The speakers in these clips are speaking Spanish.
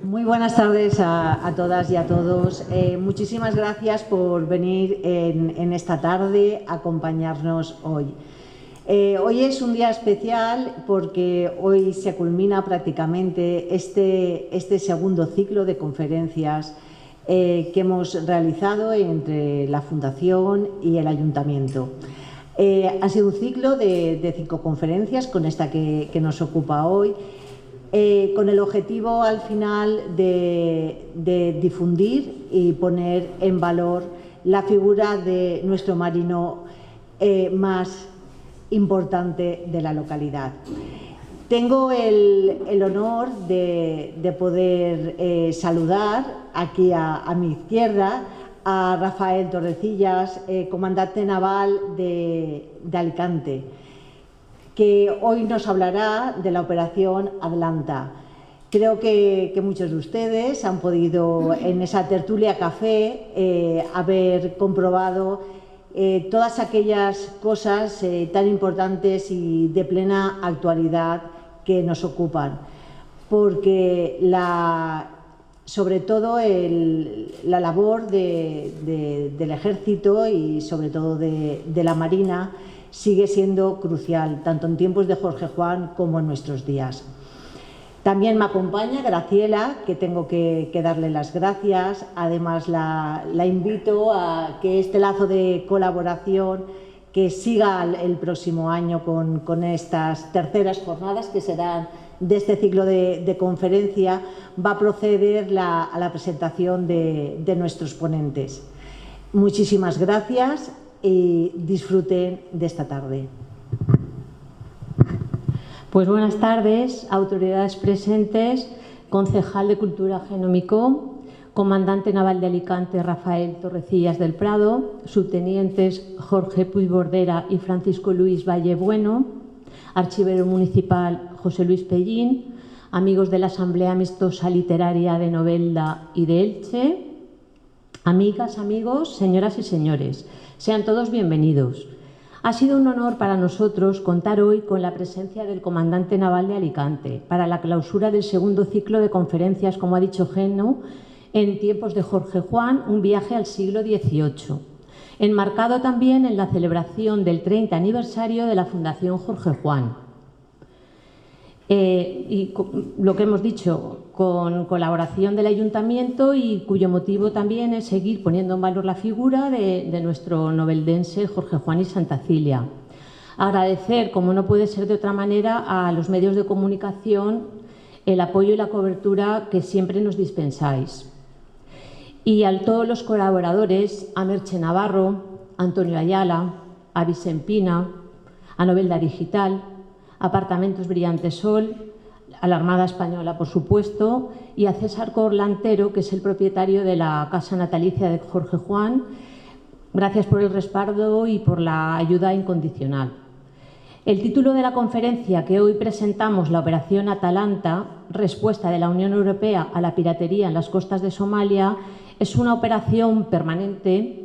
Muy buenas tardes a todas y a todos. Muchísimas gracias por venir en esta tarde a acompañarnos hoy. Hoy es un día especial porque hoy se culmina prácticamente este segundo ciclo de conferencias que hemos realizado entre la Fundación y el Ayuntamiento. Ha sido un ciclo de 5 conferencias con esta que nos ocupa hoy, con el objetivo al final de difundir y poner en valor la figura de nuestro marino más importante de la localidad. Tengo el honor de poder saludar aquí a mi izquierda a Rafael Torrecillas, comandante naval de Alicante, que hoy nos hablará de la operación Atlanta. Creo que muchos de ustedes han podido en esa tertulia café haber comprobado todas aquellas cosas tan importantes y de plena actualidad que nos ocupan, porque sobre todo la labor del Ejército y sobre todo de la Marina sigue siendo crucial, tanto en tiempos de Jorge Juan como en nuestros días. También me acompaña Graciela, que tengo que darle las gracias. Además, la invito a que este lazo de colaboración que siga el próximo año con estas terceras jornadas que serán de este ciclo de conferencia, va a proceder a la presentación de nuestros ponentes. Muchísimas gracias y disfruten de esta tarde. Pues buenas tardes, autoridades presentes, concejal de Cultura Genómico, comandante naval de Alicante Rafael Torrecillas del Prado, subtenientes Jorge Puig Bordera y Francisco Luis Valle Bueno, archivero municipal José Luis Pellín, amigos de la Asamblea Amistosa Literaria de Novelda y de Elche, amigas, amigos, señoras y señores. Sean todos bienvenidos. Ha sido un honor para nosotros contar hoy con la presencia del comandante naval de Alicante para la clausura del segundo ciclo de conferencias, como ha dicho Geno, en tiempos de Jorge Juan, un viaje al siglo XVIII, enmarcado también en la celebración del 30 aniversario de la Fundación Jorge Juan. Y lo que hemos dicho, con colaboración del Ayuntamiento y cuyo motivo también es seguir poniendo en valor la figura de nuestro noveldense Jorge Juan y Santa Cilia. Agradecer, como no puede ser de otra manera, a los medios de comunicación el apoyo y la cobertura que siempre nos dispensáis. Y a todos los colaboradores, a Merche Navarro, a Antonio Ayala, a Vicempina, a Novelda Digital, Apartamentos Brillante Sol, a la Armada Española, por supuesto, y a César Corlantero, que es el propietario de la Casa Natalicia de Jorge Juan. Gracias por el respaldo y por la ayuda incondicional. El título de la conferencia que hoy presentamos, la Operación Atalanta, respuesta de la Unión Europea a la piratería en las costas de Somalia, es una operación permanente.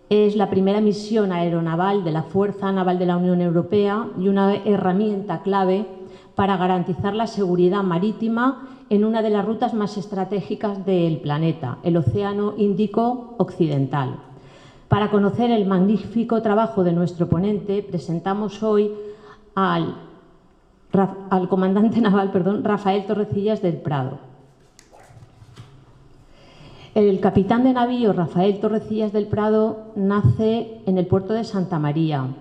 Es la primera misión aeronaval de la Fuerza Naval de la Unión Europea y una herramienta clave para garantizar la seguridad marítima en una de las rutas más estratégicas del planeta, el Océano Índico Occidental. Para conocer el magnífico trabajo de nuestro ponente, presentamos hoy al comandante naval, Rafael Torrecillas del Prado. El capitán de navío Rafael Torrecillas del Prado nace en el puerto de Santa María.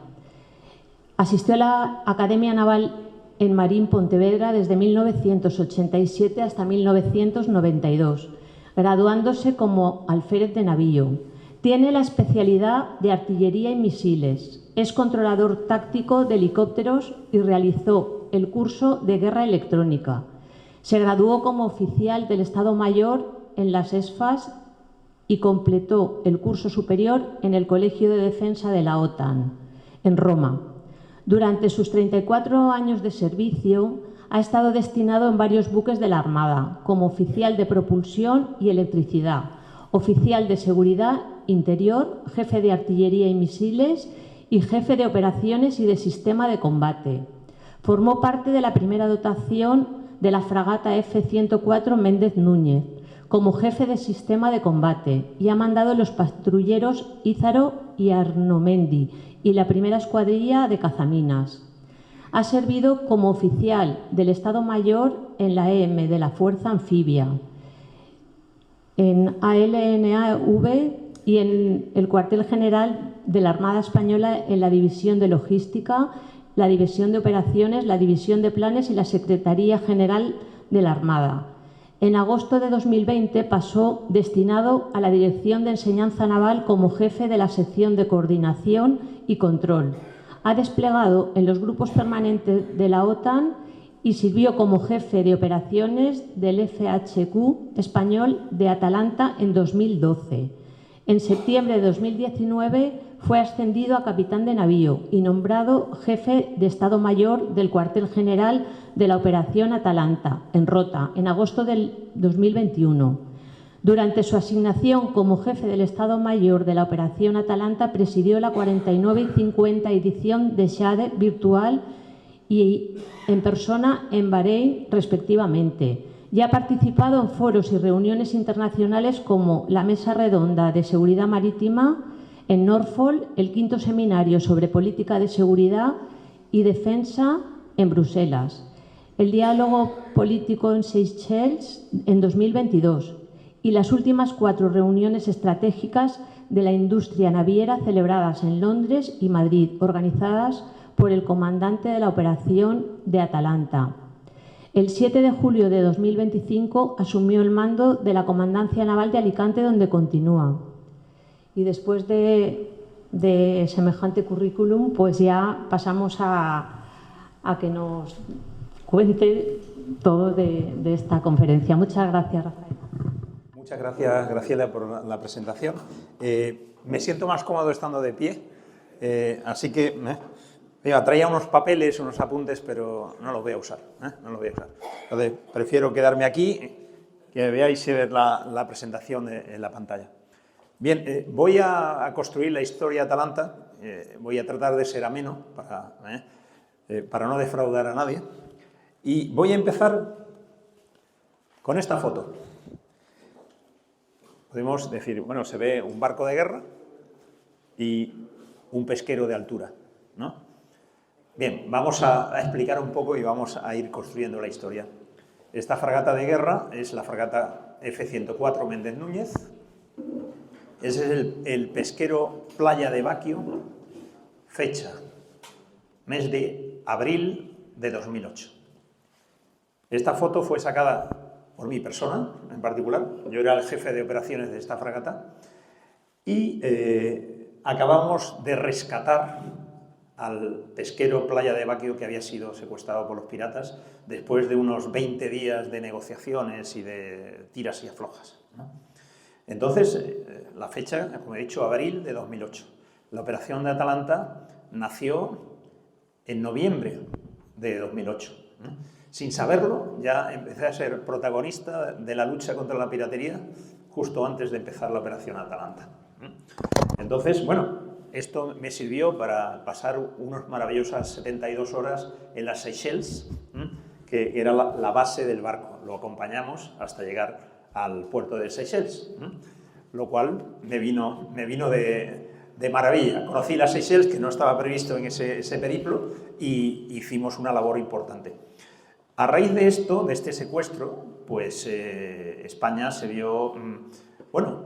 Asistió a la Academia Naval en Marín, Pontevedra, desde 1987 hasta 1992, graduándose como alférez de navío. Tiene la especialidad de artillería y misiles. Es controlador táctico de helicópteros y realizó el curso de guerra electrónica. Se graduó como oficial del Estado Mayor en las ESFAS y completó el curso superior en el Colegio de Defensa de la OTAN, en Roma. Durante sus 34 años de servicio ha estado destinado en varios buques de la Armada, como oficial de propulsión y electricidad, oficial de seguridad interior, jefe de artillería y misiles y jefe de operaciones y de sistema de combate. Formó parte de la primera dotación de la fragata F-104 Méndez Núñez como jefe de sistema de combate y ha mandado los patrulleros Ízaro y Arnomendi y la primera escuadrilla de cazaminas. Ha servido como oficial del Estado Mayor en la EM de la Fuerza Anfibia, en ALNAV y en el cuartel general de la Armada Española en la División de Logística, la División de Operaciones, la División de Planes y la Secretaría General de la Armada. En agosto de 2020 pasó destinado a la Dirección de Enseñanza Naval como jefe de la sección de coordinación y control. Ha desplegado en los grupos permanentes de la OTAN y sirvió como jefe de operaciones del FHQ español de Atalanta en 2012. En septiembre de 2019 fue ascendido a capitán de navío y nombrado jefe de Estado Mayor del cuartel general de la Operación Atalanta, en Rota, en agosto del 2021. Durante su asignación como jefe del Estado Mayor de la Operación Atalanta, presidió la 49 y 50 edición de SHADE virtual y en persona en Bahrein, respectivamente. Y ha participado en foros y reuniones internacionales como la Mesa Redonda de Seguridad Marítima en Norfolk, el quinto seminario sobre política de seguridad y defensa en Bruselas, el diálogo político en Seychelles en 2022 y las últimas 4 reuniones estratégicas de la industria naviera celebradas en Londres y Madrid, organizadas por el comandante de la operación de Atalanta. El 7 de julio de 2025 asumió el mando de la Comandancia Naval de Alicante, donde continúa. Y después de semejante currículum, pues ya pasamos a que nos cuente todo de esta conferencia. Muchas gracias, Rafael. Muchas gracias, Graciela, por la presentación. Me siento más cómodo estando de pie, así que traía unos papeles, unos apuntes, pero no los voy a usar. No los voy a usar. Entonces, prefiero quedarme aquí, que veáis y ver la presentación en la pantalla. Bien, voy a construir la historia de Atalanta, voy a tratar de ser ameno para no defraudar a nadie, y voy a empezar con esta foto. Podemos decir, bueno, se ve un barco de guerra y un pesquero de altura, ¿no? Bien, vamos a explicar un poco y vamos a ir construyendo la historia. Esta fragata de guerra es la fragata F-104 Méndez Núñez. Ese es el pesquero Playa de Baquio, fecha, mes de abril de 2008. Esta foto fue sacada por mi persona, en particular. Yo era el jefe de operaciones de esta fragata y acabamos de rescatar al pesquero Playa de Baquio, que había sido secuestrado por los piratas después de unos 20 días de negociaciones y de tiras y aflojas, ¿no? Entonces, la fecha, como he dicho, abril de 2008. La operación de Atalanta nació en noviembre de 2008, ¿no? Sin saberlo, ya empecé a ser protagonista de la lucha contra la piratería justo antes de empezar la operación Atalanta. Entonces, bueno, esto me sirvió para pasar unas maravillosas 72 horas en las Seychelles, que era la base del barco. Lo acompañamos hasta llegar al puerto de Seychelles, lo cual me vino de maravilla. Conocí las Seychelles, que no estaba previsto en ese periplo, y hicimos una labor importante. A raíz de esto, de este secuestro, pues España se vio,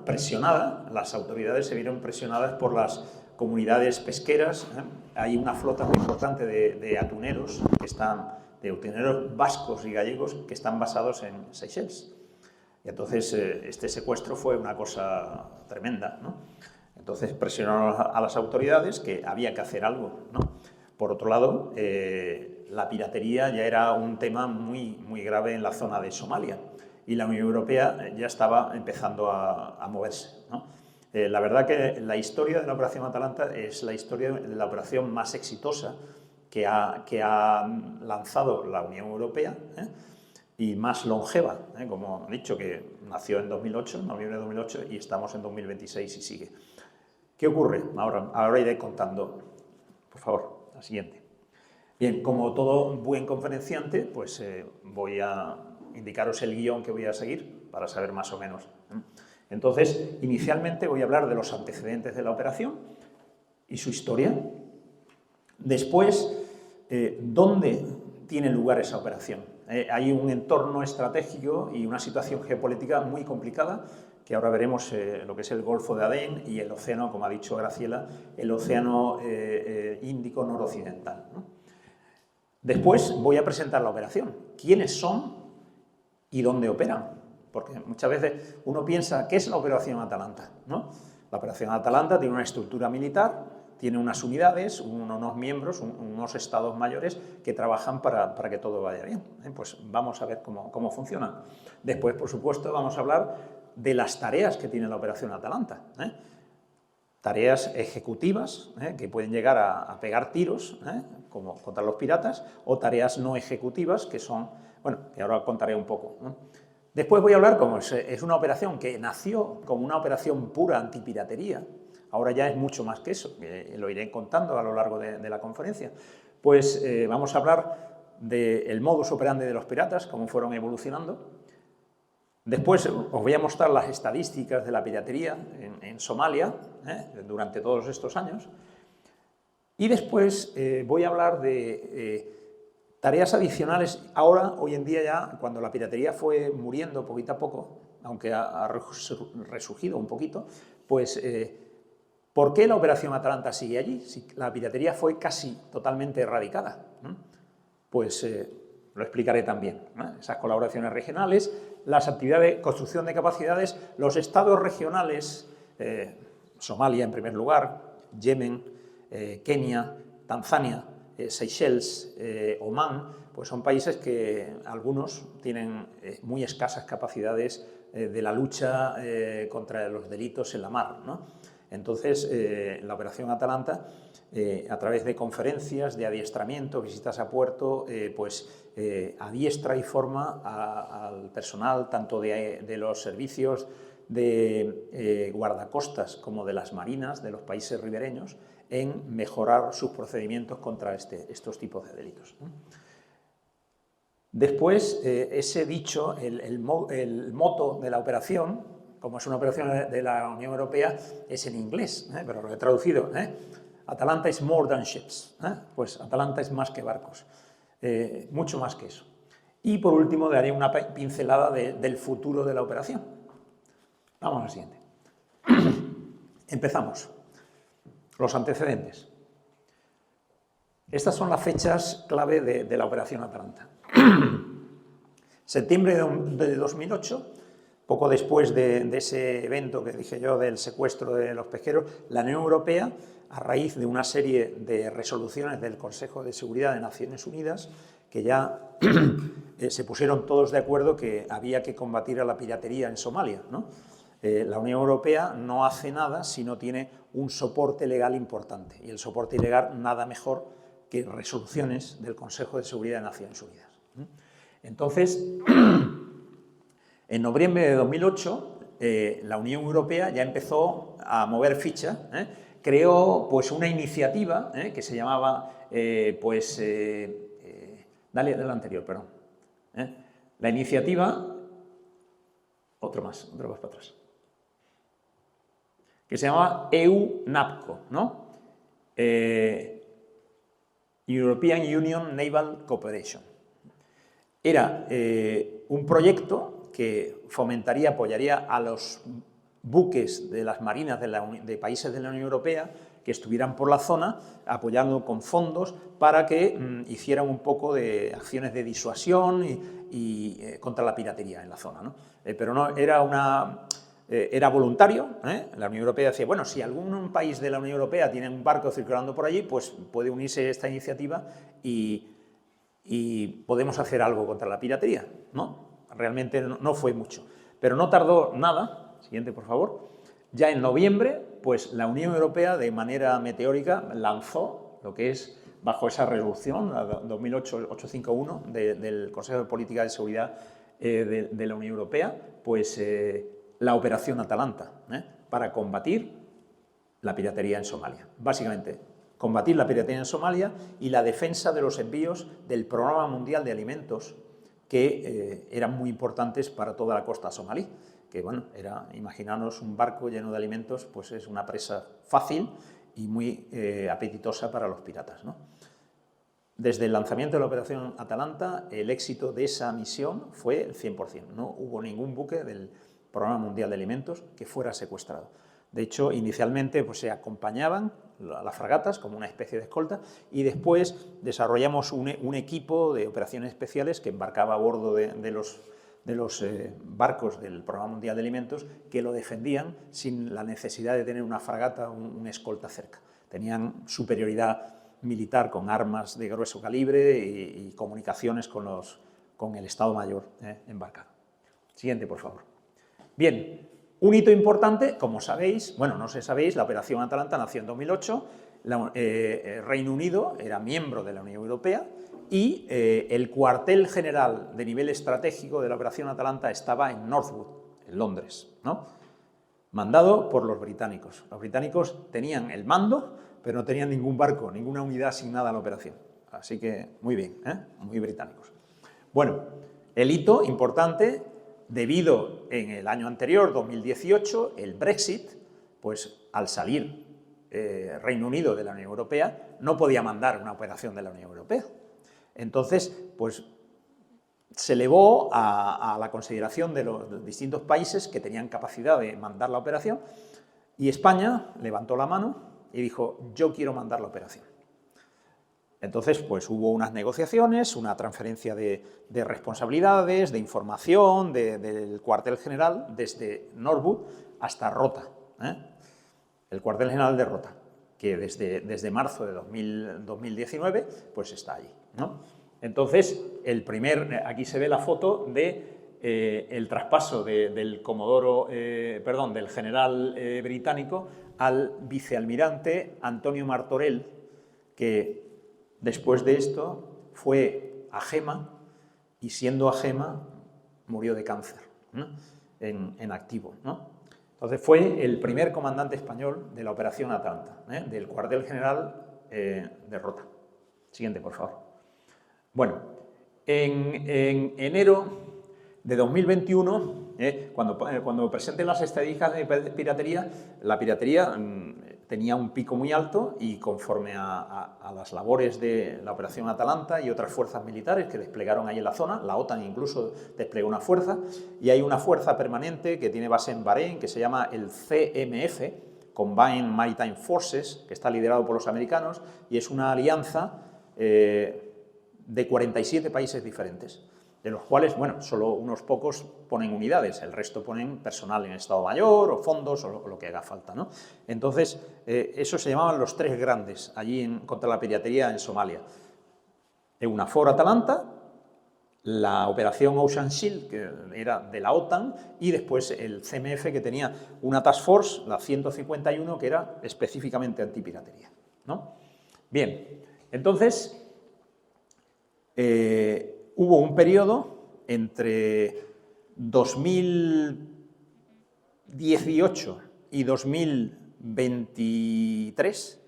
presionada, las autoridades se vieron presionadas por las comunidades pesqueras. Hay una flota muy importante de atuneros, de atuneros vascos y gallegos, que están basados en Seychelles. Y entonces este secuestro fue una cosa tremenda, ¿no? Entonces presionaron a las autoridades que había que hacer algo, ¿no? Por otro lado, la piratería ya era un tema muy, muy grave en la zona de Somalia y la Unión Europea ya estaba empezando a moverse, ¿no? La verdad que la historia de la Operación Atalanta es la historia de la operación más exitosa que ha lanzado la Unión Europea, y más longeva, como he dicho, que nació en 2008, en noviembre de 2008, y estamos en 2026 y sigue. ¿Qué ocurre? Ahora iré contando. Por favor, la siguiente. Bien, como todo buen conferenciante, pues voy a indicaros el guión que voy a seguir para saber más o menos. Entonces, inicialmente voy a hablar de los antecedentes de la operación y su historia. Después, ¿dónde tiene lugar esa operación? Hay un entorno estratégico y una situación geopolítica muy complicada, que ahora veremos lo que es el Golfo de Adén y el océano, como ha dicho Graciela, el océano Índico noroccidental, ¿no? Después voy a presentar la operación. ¿Quiénes son y dónde operan? Porque muchas veces uno piensa, ¿qué es la Operación Atalanta? ¿No? La Operación Atalanta tiene una estructura militar, tiene unas unidades, unos miembros, unos estados mayores que trabajan para que todo vaya bien. Pues vamos a ver cómo funciona. Después, por supuesto, vamos a hablar de las tareas que tiene la Operación Atalanta. Tareas ejecutivas, que pueden llegar a pegar tiros, como contra los piratas, o tareas no ejecutivas, que son, bueno, que ahora contaré un poco, ¿no? Después voy a hablar, como es una operación que nació como una operación pura antipiratería, ahora ya es mucho más que eso, lo iré contando a lo largo de la conferencia, pues vamos a hablar del modus operandi de los piratas, cómo fueron evolucionando. Después os voy a mostrar las estadísticas de la piratería en Somalia durante todos estos años. Y después voy a hablar de tareas adicionales. Ahora, hoy en día ya, cuando la piratería fue muriendo poquito a poco, aunque ha resurgido un poquito, pues ¿por qué la Operación Atalanta sigue allí? Si la piratería fue casi totalmente erradicada, pues lo explicaré también, ¿no? Esas colaboraciones regionales, las actividades de construcción de capacidades, los estados regionales, Somalia en primer lugar, Yemen, Kenia, Tanzania, Seychelles, Omán, pues son países que algunos tienen muy escasas capacidades de la lucha contra los delitos en la mar, ¿no? Entonces, la Operación Atalanta, a través de conferencias, de adiestramiento, visitas a puerto, pues adiestra y forma al personal tanto de los servicios de guardacostas como de las marinas de los países ribereños en mejorar sus procedimientos contra estos tipos de delitos. Después, ese dicho, el moto de la operación, como es una operación de la Unión Europea, es en inglés, pero lo he traducido. Atalanta is more than ships. Pues Atalanta es más que barcos, mucho más que eso. Y por último, daré una pincelada del futuro de la operación. Vamos al siguiente. Empezamos. Los antecedentes. Estas son las fechas clave de la Operación Atalanta. Septiembre de 2008, poco después de ese evento que dije yo del secuestro de los pesqueros, la Unión Europea, a raíz de una serie de resoluciones del Consejo de Seguridad de Naciones Unidas, que ya se pusieron todos de acuerdo que había que combatir a la piratería en Somalia, ¿no? La Unión Europea no hace nada si no tiene un soporte legal importante, y el soporte legal nada mejor que resoluciones del Consejo de Seguridad de Naciones Unidas. Entonces, en noviembre de 2008, la Unión Europea ya empezó a mover ficha, creó pues una iniciativa que se llamaba, dale la anterior, perdón. La iniciativa, otro más para atrás, que se llamaba EU-NAVCO, ¿no? European Union Naval Cooperation. Era un proyecto que fomentaría, apoyaría a los buques de las marinas de países de la Unión Europea que estuvieran por la zona, apoyando con fondos para que hicieran un poco de acciones de disuasión y contra la piratería en la zona, ¿no? Pero no era era voluntario, La Unión Europea decía, bueno, si algún país de la Unión Europea tiene un barco circulando por allí, pues puede unirse a esta iniciativa y podemos hacer algo contra la piratería, ¿no? Realmente no fue mucho, pero no tardó nada. Siguiente, por favor. Ya en noviembre, pues la Unión Europea, de manera meteórica, lanzó lo que es, bajo esa resolución, la 2008-851 del Consejo de Política de Seguridad de la Unión Europea, pues la Operación Atalanta, para combatir la piratería en Somalia. Básicamente, combatir la piratería en Somalia y la defensa de los envíos del Programa Mundial de Alimentos, que eran muy importantes para toda la costa somalí. Que, bueno, imaginaros un barco lleno de alimentos, pues es una presa fácil y muy apetitosa para los piratas, ¿no? Desde el lanzamiento de la Operación Atalanta, el éxito de esa misión fue el 100%. No hubo ningún buque del Programa Mundial de Alimentos que fuera secuestrado. De hecho, inicialmente pues, se acompañaban las fragatas como una especie de escolta y después desarrollamos un equipo de operaciones especiales que embarcaba a bordo de los barcos del Programa Mundial de Alimentos que lo defendían sin la necesidad de tener una fragata o una escolta cerca. Tenían superioridad militar con armas de grueso calibre y comunicaciones con el Estado Mayor embarcado. Siguiente, por favor. Bien, un hito importante, como sabéis, bueno, no sé si sabéis, la Operación Atalanta nació en 2008, el Reino Unido era miembro de la Unión Europea y el cuartel general de nivel estratégico de la Operación Atalanta estaba en Northwood, en Londres, ¿no? Mandado por los británicos. Los británicos tenían el mando, pero no tenían ningún barco, ninguna unidad asignada a la operación. Así que, muy bien, muy británicos. Bueno, el hito importante, debido en el año anterior, 2018, el Brexit, pues al salir Reino Unido de la Unión Europea, no podía mandar una operación de la Unión Europea. Entonces, pues se elevó a la consideración de los distintos países que tenían capacidad de mandar la operación y España levantó la mano y dijo, yo quiero mandar la operación. Entonces, pues hubo unas negociaciones, una transferencia de responsabilidades, de información del cuartel general desde Norwood hasta Rota, el cuartel general de Rota, que desde marzo de 2019 pues está allí, ¿no? Entonces, aquí se ve la foto de el traspaso del general británico al vicealmirante Antonio Martorell, que después de esto fue a Gema y siendo a Gema murió de cáncer, ¿no? en activo, ¿no? Entonces fue el primer comandante español de la Operación Atalanta, del cuartel general de Rota. Siguiente, por favor. Bueno, en enero de 2021, cuando presenten las estadísticas de piratería, la piratería tenía un pico muy alto y conforme a las labores de la Operación Atalanta y otras fuerzas militares que desplegaron ahí en la zona, la OTAN incluso desplegó una fuerza, y hay una fuerza permanente que tiene base en Bahrein, que se llama el CMF, Combined Maritime Forces, que está liderado por los americanos, y es una alianza de 47 países diferentes, de los cuales, bueno, solo unos pocos ponen unidades, el resto ponen personal en Estado Mayor o fondos o lo que haga falta, ¿no? Entonces, eso se llamaban los tres grandes allí contra la piratería en Somalia. EUNAVFOR Atalanta, la operación Ocean Shield, que era de la OTAN, y después el CMF, que tenía una task force, la 151, que era específicamente antipiratería, ¿no? Bien, entonces hubo un periodo entre 2018 y 2023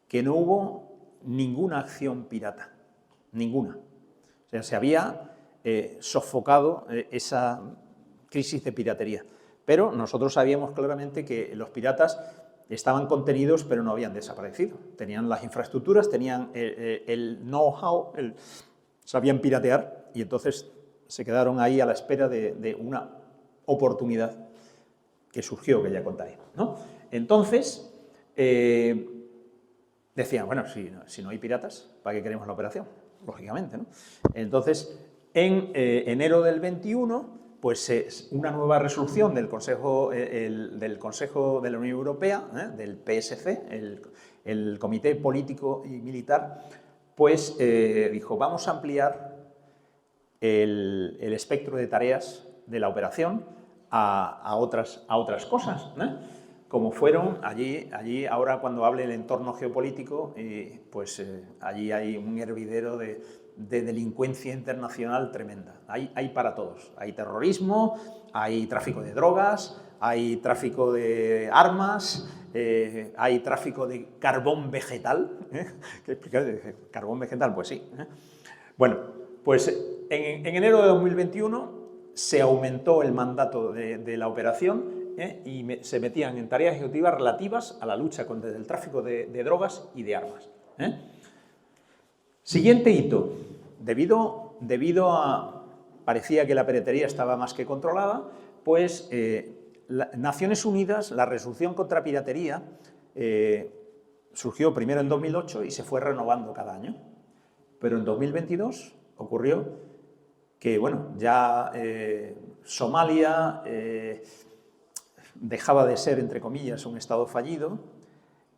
que no hubo ninguna acción pirata, ninguna. O sea, se había sofocado esa crisis de piratería. Pero nosotros sabíamos claramente que los piratas estaban contenidos, pero no habían desaparecido. Tenían las infraestructuras, tenían el know-how, sabían piratear, y entonces se quedaron ahí a la espera de una oportunidad que surgió, que ya contaré, ¿no? Entonces, decían, bueno, si no hay piratas, ¿para qué queremos la operación? Lógicamente, ¿no? Entonces, en enero del 21, pues una nueva resolución del Consejo de la Unión Europea, del PSC, el Comité Político y Militar, pues dijo, vamos a ampliar el espectro de tareas de la operación a otras cosas, como fueron allí ahora cuando hable del entorno geopolítico, pues allí hay un hervidero de delincuencia internacional tremenda. Hay para todos. Hay terrorismo, hay tráfico de drogas, hay tráfico de armas, hay tráfico de carbón vegetal. ¿Qué explicar? ¿Carbón vegetal? Pues sí. Bueno, pues en enero de 2021 se aumentó el mandato de la operación y se metían en tareas ejecutivas relativas a la lucha contra el tráfico de drogas y de armas. Siguiente hito. Debido a... parecía que la piratería estaba más que controlada, pues Naciones Unidas, la resolución contra piratería, surgió primero en 2008 y se fue renovando cada año. Pero en 2022 ocurrió que, bueno, ya Somalia dejaba de ser, entre comillas, un Estado fallido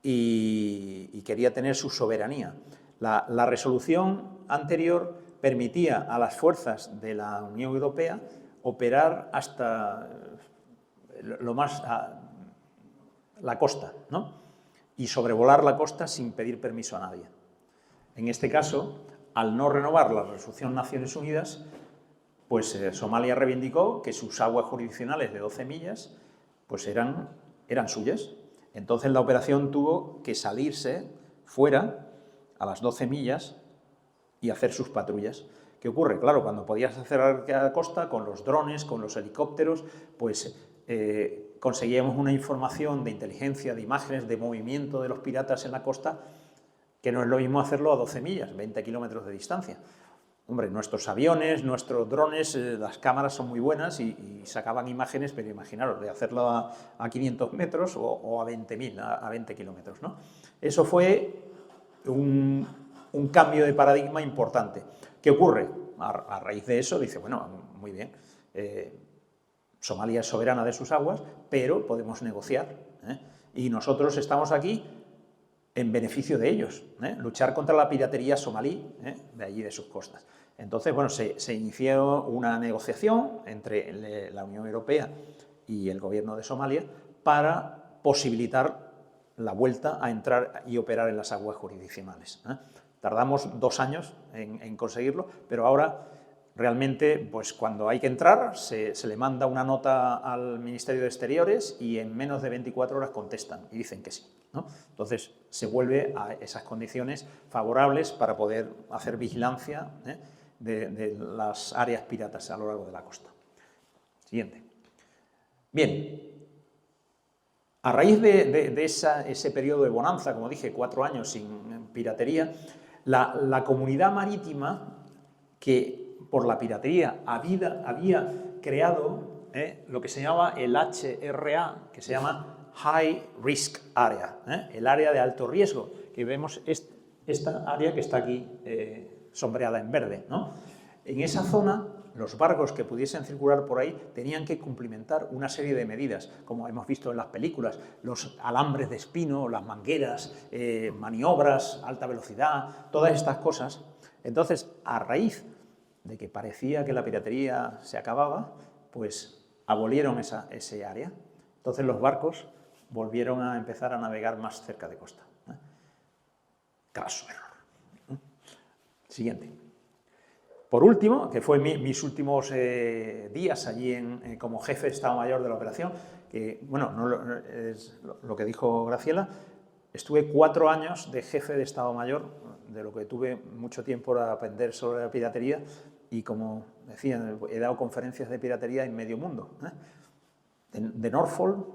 y quería tener su soberanía. La resolución anterior permitía a las fuerzas de la Unión Europea operar hasta lo más la costa, ¿no? Y sobrevolar la costa sin pedir permiso a nadie. En este caso, al no renovar la resolución Naciones Unidas, pues Somalia reivindicó que sus aguas jurisdiccionales de 12 millas pues eran suyas. Entonces la operación tuvo que salirse fuera a las 12 millas y hacer sus patrullas. ¿Qué ocurre? Claro, cuando podías hacer a la costa, con los drones, con los helicópteros, pues conseguíamos una información de inteligencia, de imágenes, de movimiento de los piratas en la costa, que no es lo mismo hacerlo a 12 millas, 20 kilómetros de distancia. Hombre, nuestros aviones, nuestros drones, las cámaras son muy buenas y sacaban imágenes, pero imaginaros, de hacerlo a 500 metros o a 20.000, a 20 kilómetros, ¿no? Eso fue un cambio de paradigma importante. ¿Qué ocurre? A raíz de eso dice, bueno, muy bien, Somalia es soberana de sus aguas, pero podemos negociar, y nosotros estamos aquí en beneficio de ellos, luchar contra la piratería somalí, de allí de sus costas. Entonces, bueno, se inició una negociación entre la Unión Europea y el gobierno de Somalia para posibilitar la vuelta a entrar y operar en las aguas jurisdiccionales. Tardamos 2 años en conseguirlo, pero ahora realmente, pues cuando hay que entrar, se le manda una nota al Ministerio de Exteriores y en menos de 24 horas contestan y dicen que sí, ¿no? Entonces se vuelve a esas condiciones favorables para poder hacer vigilancia de las áreas piratas a lo largo de la costa. Siguiente. Bien. A raíz de ese periodo de bonanza, como dije, 4 años sin piratería, la comunidad marítima, que por la piratería había creado lo que se llama el HRA, que se llama High Risk Area, el área de alto riesgo, que vemos esta área que está aquí sombreada en verde, ¿no? En esa zona, los barcos que pudiesen circular por ahí tenían que cumplimentar una serie de medidas, como hemos visto en las películas, los alambres de espino, las mangueras, maniobras, alta velocidad, todas estas cosas. Entonces, a raíz de que parecía que la piratería se acababa, pues abolieron ese área. Entonces los barcos volvieron a empezar a navegar más cerca de costa. Caso error. Siguiente. Por último, que fue mis últimos días allí como jefe de Estado Mayor de la operación, que, bueno, es lo que dijo Graciela, estuve 4 años de jefe de Estado Mayor, de lo que tuve mucho tiempo para aprender sobre la piratería y, como decía, he dado conferencias de piratería en medio mundo, de Norfolk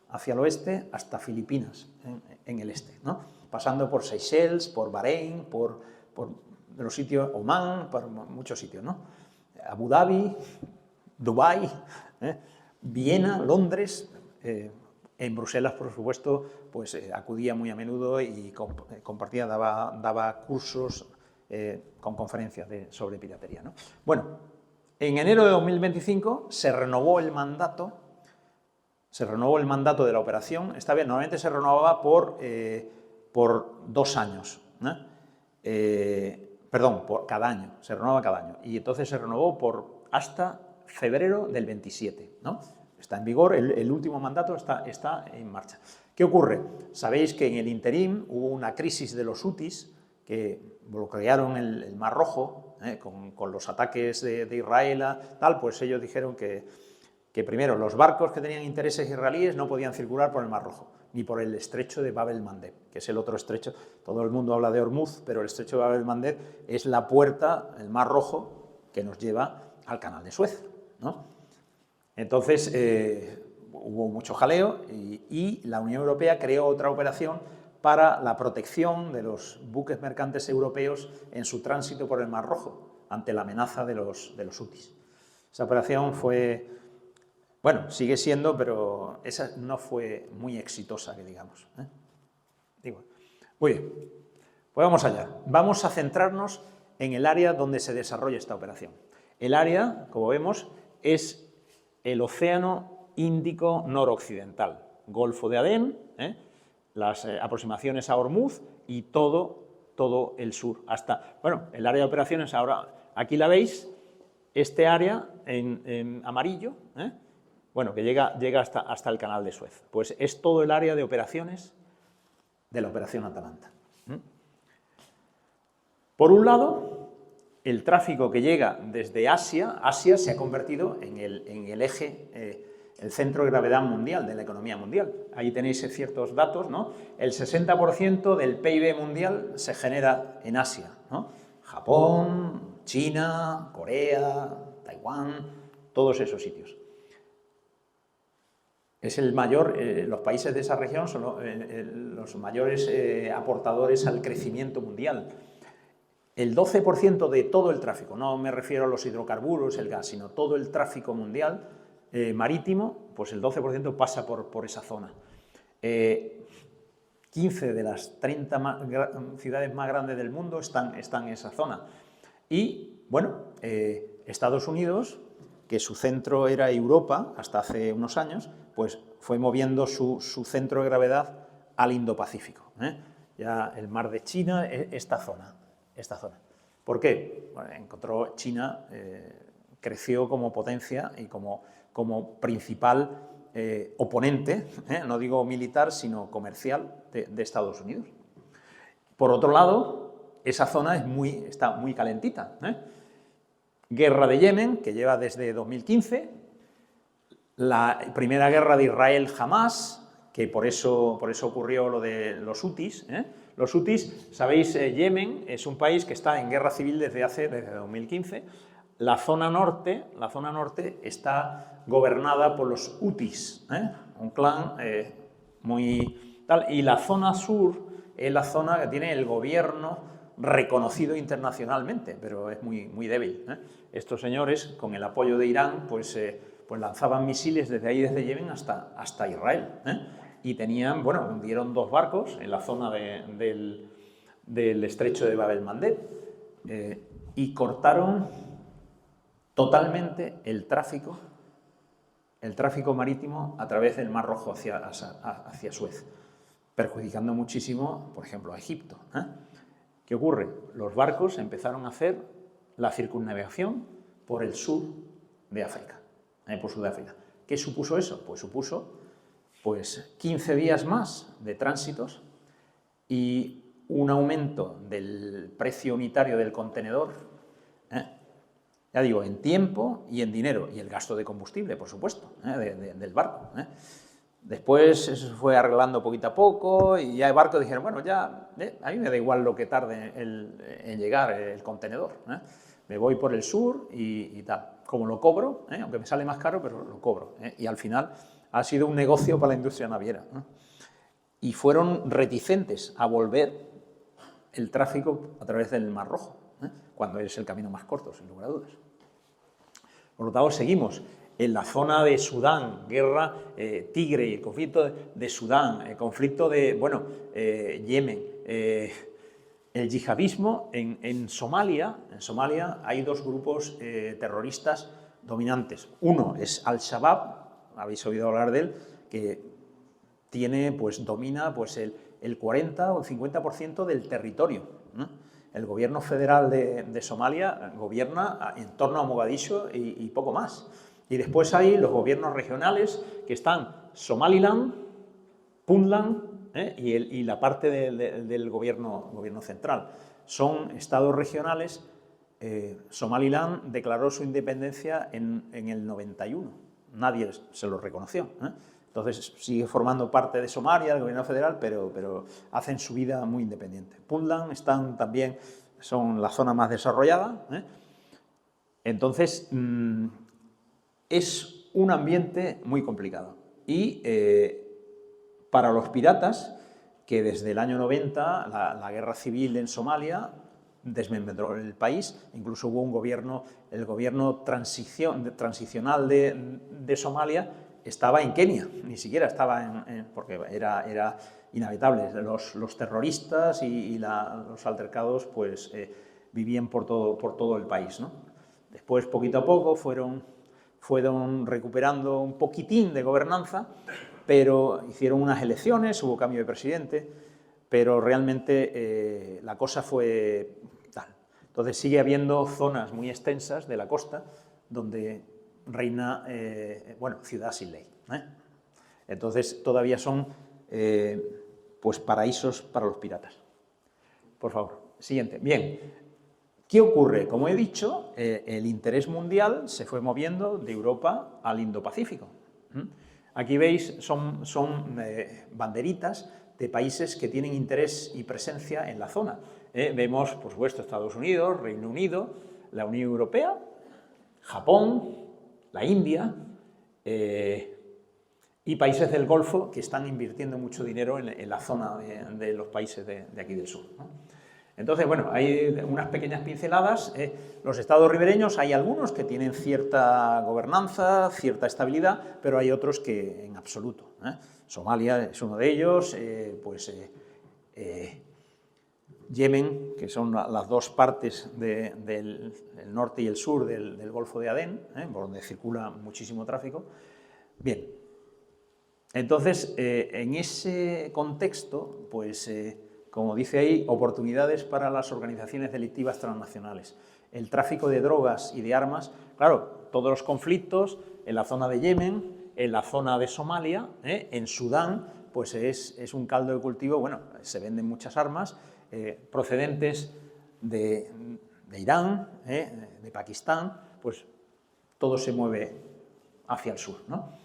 hacia el oeste hasta Filipinas, en el este, ¿no? Pasando por Seychelles, por Bahrein, por los sitios, Omán, por muchos sitios, ¿no? Abu Dhabi, Dubái, Viena, Londres. En Bruselas, por supuesto, pues acudía muy a menudo y compartía, daba cursos con conferencias sobre piratería, ¿no? Bueno, en enero de 2025 se renovó el mandato de la operación. Esta vez normalmente se renovaba por 2 años, perdón, por cada año, se renovaba cada año. Y entonces se renovó hasta febrero del 27, ¿no? Está en vigor, el último mandato está en marcha. ¿Qué ocurre? Sabéis que en el interín hubo una crisis de los hutis que bloquearon el Mar Rojo con los ataques de Israel, tal, pues ellos dijeron que que primero los barcos que tenían intereses israelíes no podían circular por el Mar Rojo, ni por el estrecho de Bab el-Mandeb, que es el otro estrecho. Todo el mundo habla de Hormuz, pero el estrecho de Bab el-Mandeb es la puerta, el Mar Rojo, que nos lleva al Canal de Suez, ¿no? Entonces, hubo mucho jaleo y la Unión Europea creó otra operación para la protección de los buques mercantes europeos en su tránsito por el Mar Rojo, ante la amenaza de los hutis. Esa operación fue, bueno, sigue siendo, pero esa no fue muy exitosa, que digamos, ¿eh? Digo, muy bien, pues vamos allá. Vamos a centrarnos en el área donde se desarrolla esta operación. El área, como vemos, es el Océano Índico noroccidental, Golfo de Adén, las aproximaciones a Hormuz y todo el sur, hasta, bueno, el área de operaciones ahora, aquí la veis, este área en amarillo, bueno, que llega hasta el Canal de Suez, pues es todo el área de operaciones de la Operación Atalanta. Por un lado, el tráfico que llega desde Asia se ha convertido en el eje, el centro de gravedad mundial, de la economía mundial. Ahí tenéis ciertos datos, ¿no? El 60% del PIB mundial se genera en Asia, ¿no? Japón, China, Corea, Taiwán, todos esos sitios. Es el mayor, los países de esa región son los mayores aportadores al crecimiento mundial. El 12% de todo el tráfico, no me refiero a los hidrocarburos, el gas, sino todo el tráfico mundial marítimo, pues el 12% pasa por esa zona. 15 de las 30 ciudades más grandes del mundo están en esa zona. Y, bueno, Estados Unidos, que su centro era Europa hasta hace unos años, pues fue moviendo su centro de gravedad al Indo-Pacífico, ya el mar de China, esta zona. ¿Por qué? Bueno, encontró China, creció como potencia y como principal oponente, no digo militar, sino comercial de Estados Unidos. Por otro lado, esa zona está muy calentita. Guerra de Yemen, que lleva desde 2015, la primera guerra de Israel-Hamás, que por eso ocurrió lo de los hutis. Los hutis, sabéis, Yemen es un país que está en guerra civil desde 2015. La zona norte está gobernada por los hutis, un clan muy tal, y la zona sur es la zona que tiene el gobierno reconocido internacionalmente, pero es muy débil. Estos señores, con el apoyo de Irán, pues lanzaban misiles desde Yemen hasta Israel, y tenían, bueno, hundieron 2 barcos en la zona del estrecho de Bab el-Mandeb y cortaron totalmente el tráfico marítimo a través del Mar Rojo hacia Suez, perjudicando muchísimo, por ejemplo, a Egipto. ¿Qué ocurre? Los barcos empezaron a hacer la circunnavegación por el sur de África, por Sudáfrica. ¿Qué supuso eso? Pues supuso 15 días más de tránsitos y un aumento del precio unitario del contenedor, ya digo, en tiempo y en dinero, y el gasto de combustible, por supuesto, del barco. Después eso se fue arreglando poquito a poco y ya el barco dijeron, bueno, ya a mí me da igual lo que tarde en llegar el contenedor, me voy por el sur y tal. Como lo cobro, aunque me sale más caro, pero lo cobro. Y al final ha sido un negocio para la industria naviera. Y fueron reticentes a volver el tráfico a través del Mar Rojo, cuando es el camino más corto, sin lugar a dudas. Por lo tanto, seguimos en la zona de Sudán, guerra Tigre, el conflicto de Sudán, el conflicto de, Yemen, el yihadismo en Somalia. En Somalia hay 2 grupos terroristas dominantes. Uno es Al-Shabaab, habéis oído hablar de él, que domina el 40 o el 50% del territorio. El gobierno federal de Somalia gobierna en torno a Mogadiscio y poco más. Y después hay los gobiernos regionales que están Somaliland, Puntland y la parte del gobierno central. Son estados regionales. Somaliland declaró su independencia en el 91. nadie se lo reconoció, ¿eh? Entonces sigue formando parte de Somalia, del gobierno federal, pero hacen su vida muy independiente. Puntland son la zona más desarrollada, ¿eh? Entonces es un ambiente muy complicado. Y para los piratas, que desde el año 90, la guerra civil en Somalia desmembró el país, incluso hubo el gobierno transicional de Somalia estaba en Kenia, ni siquiera estaba porque era inhabitable. Los terroristas y los altercados pues vivían por todo el país, ¿no? Después, poquito a poco, fueron recuperando un poquitín de gobernanza, pero hicieron unas elecciones, hubo cambio de presidente, pero realmente la cosa fue tal. Entonces sigue habiendo zonas muy extensas de la costa donde reina, ciudad sin ley, ¿eh? Entonces todavía son pues paraísos para los piratas. Por favor, siguiente. Bien, ¿qué ocurre? Como he dicho, el interés mundial se fue moviendo de Europa al Indo-Pacífico. Aquí veis, son banderitas de países que tienen interés y presencia en la zona. Vemos, por supuesto, Estados Unidos, Reino Unido, la Unión Europea, Japón, la India y países del Golfo que están invirtiendo mucho dinero en la zona de los países de aquí del sur, ¿no? Entonces, bueno, hay unas pequeñas pinceladas. Los estados ribereños, hay algunos que tienen cierta gobernanza, cierta estabilidad, pero hay otros que en absoluto, ¿eh? Somalia es uno de ellos, Yemen, que son las dos partes del norte y el sur del Golfo de Adén, por donde circula muchísimo tráfico. Bien, entonces, en ese contexto, pues, como dice ahí, oportunidades para las organizaciones delictivas transnacionales. El tráfico de drogas y de armas, claro, todos los conflictos en la zona de Yemen, en la zona de Somalia, en Sudán, pues es un caldo de cultivo. Bueno, se venden muchas armas procedentes de Irán, de Pakistán, pues todo se mueve hacia el sur, ¿no?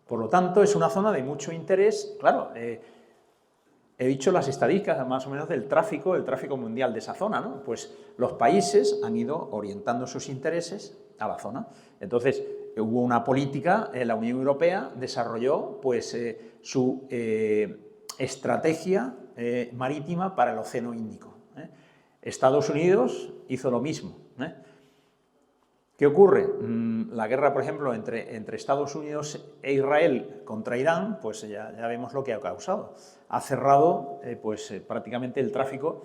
Por lo tanto, es una zona de mucho interés. Claro, he dicho las estadísticas más o menos del tráfico mundial de esa zona, ¿no? Pues los países han ido orientando sus intereses a la zona. Entonces, hubo una política, la Unión Europea desarrolló pues, su estrategia marítima para el Océano Índico. Estados Unidos hizo lo mismo. ¿Qué ocurre? La guerra, por ejemplo, entre Estados Unidos e Israel contra Irán, pues ya vemos lo que ha causado. Ha cerrado prácticamente el tráfico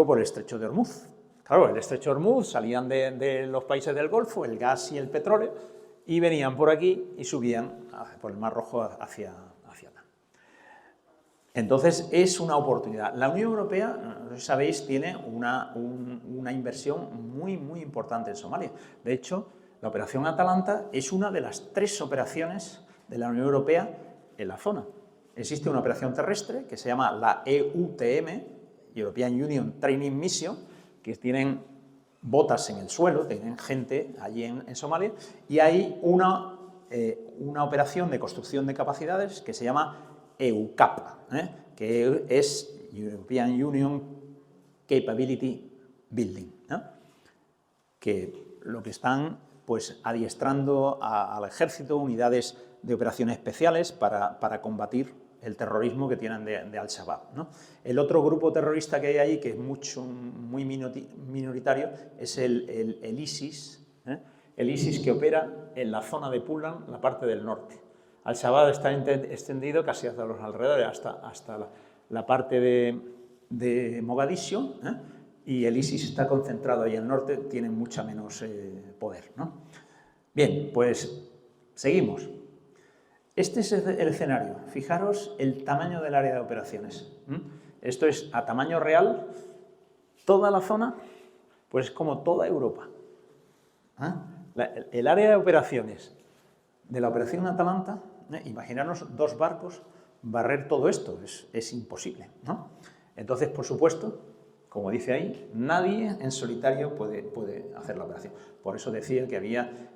por el Estrecho de Hormuz. Claro, el Estrecho de Hormuz salían de los países del Golfo, el gas y el petróleo, y venían por aquí y subían por el Mar Rojo hacia acá. Entonces, es una oportunidad. La Unión Europea, no sé si sabéis, tiene una inversión muy, muy importante en Somalia. De hecho, la Operación Atalanta es una de las 3 operaciones de la Unión Europea en la zona. Existe una operación terrestre que se llama la EUTM, European Union Training Mission, que tienen botas en el suelo, tienen gente allí en Somalia, y hay una operación de construcción de capacidades que se llama EUCAP, que es European Union Capability Building, ¿no? Que lo que están pues adiestrando al ejército, unidades de operaciones especiales para combatir el terrorismo que tienen de Al-Shabaab, ¿no? El otro grupo terrorista que hay allí, que es muy minoritario, es el ISIS, el ISIS que opera en la zona de Puntland, la parte del norte. Al-Shabaab está extendido casi hasta los alrededores, hasta la parte de Mogadiscio, y el ISIS está concentrado ahí al norte, tiene mucha menos poder, ¿no? Bien, pues seguimos. Este es el escenario. Fijaros el tamaño del área de operaciones. Esto es a tamaño real, toda la zona, pues es como toda Europa. El área de operaciones de la Operación Atalanta, imaginaros 2 barcos barrer todo esto, es imposible, ¿no? Entonces, por supuesto, como dice ahí, nadie en solitario puede hacer la operación. Por eso decía que había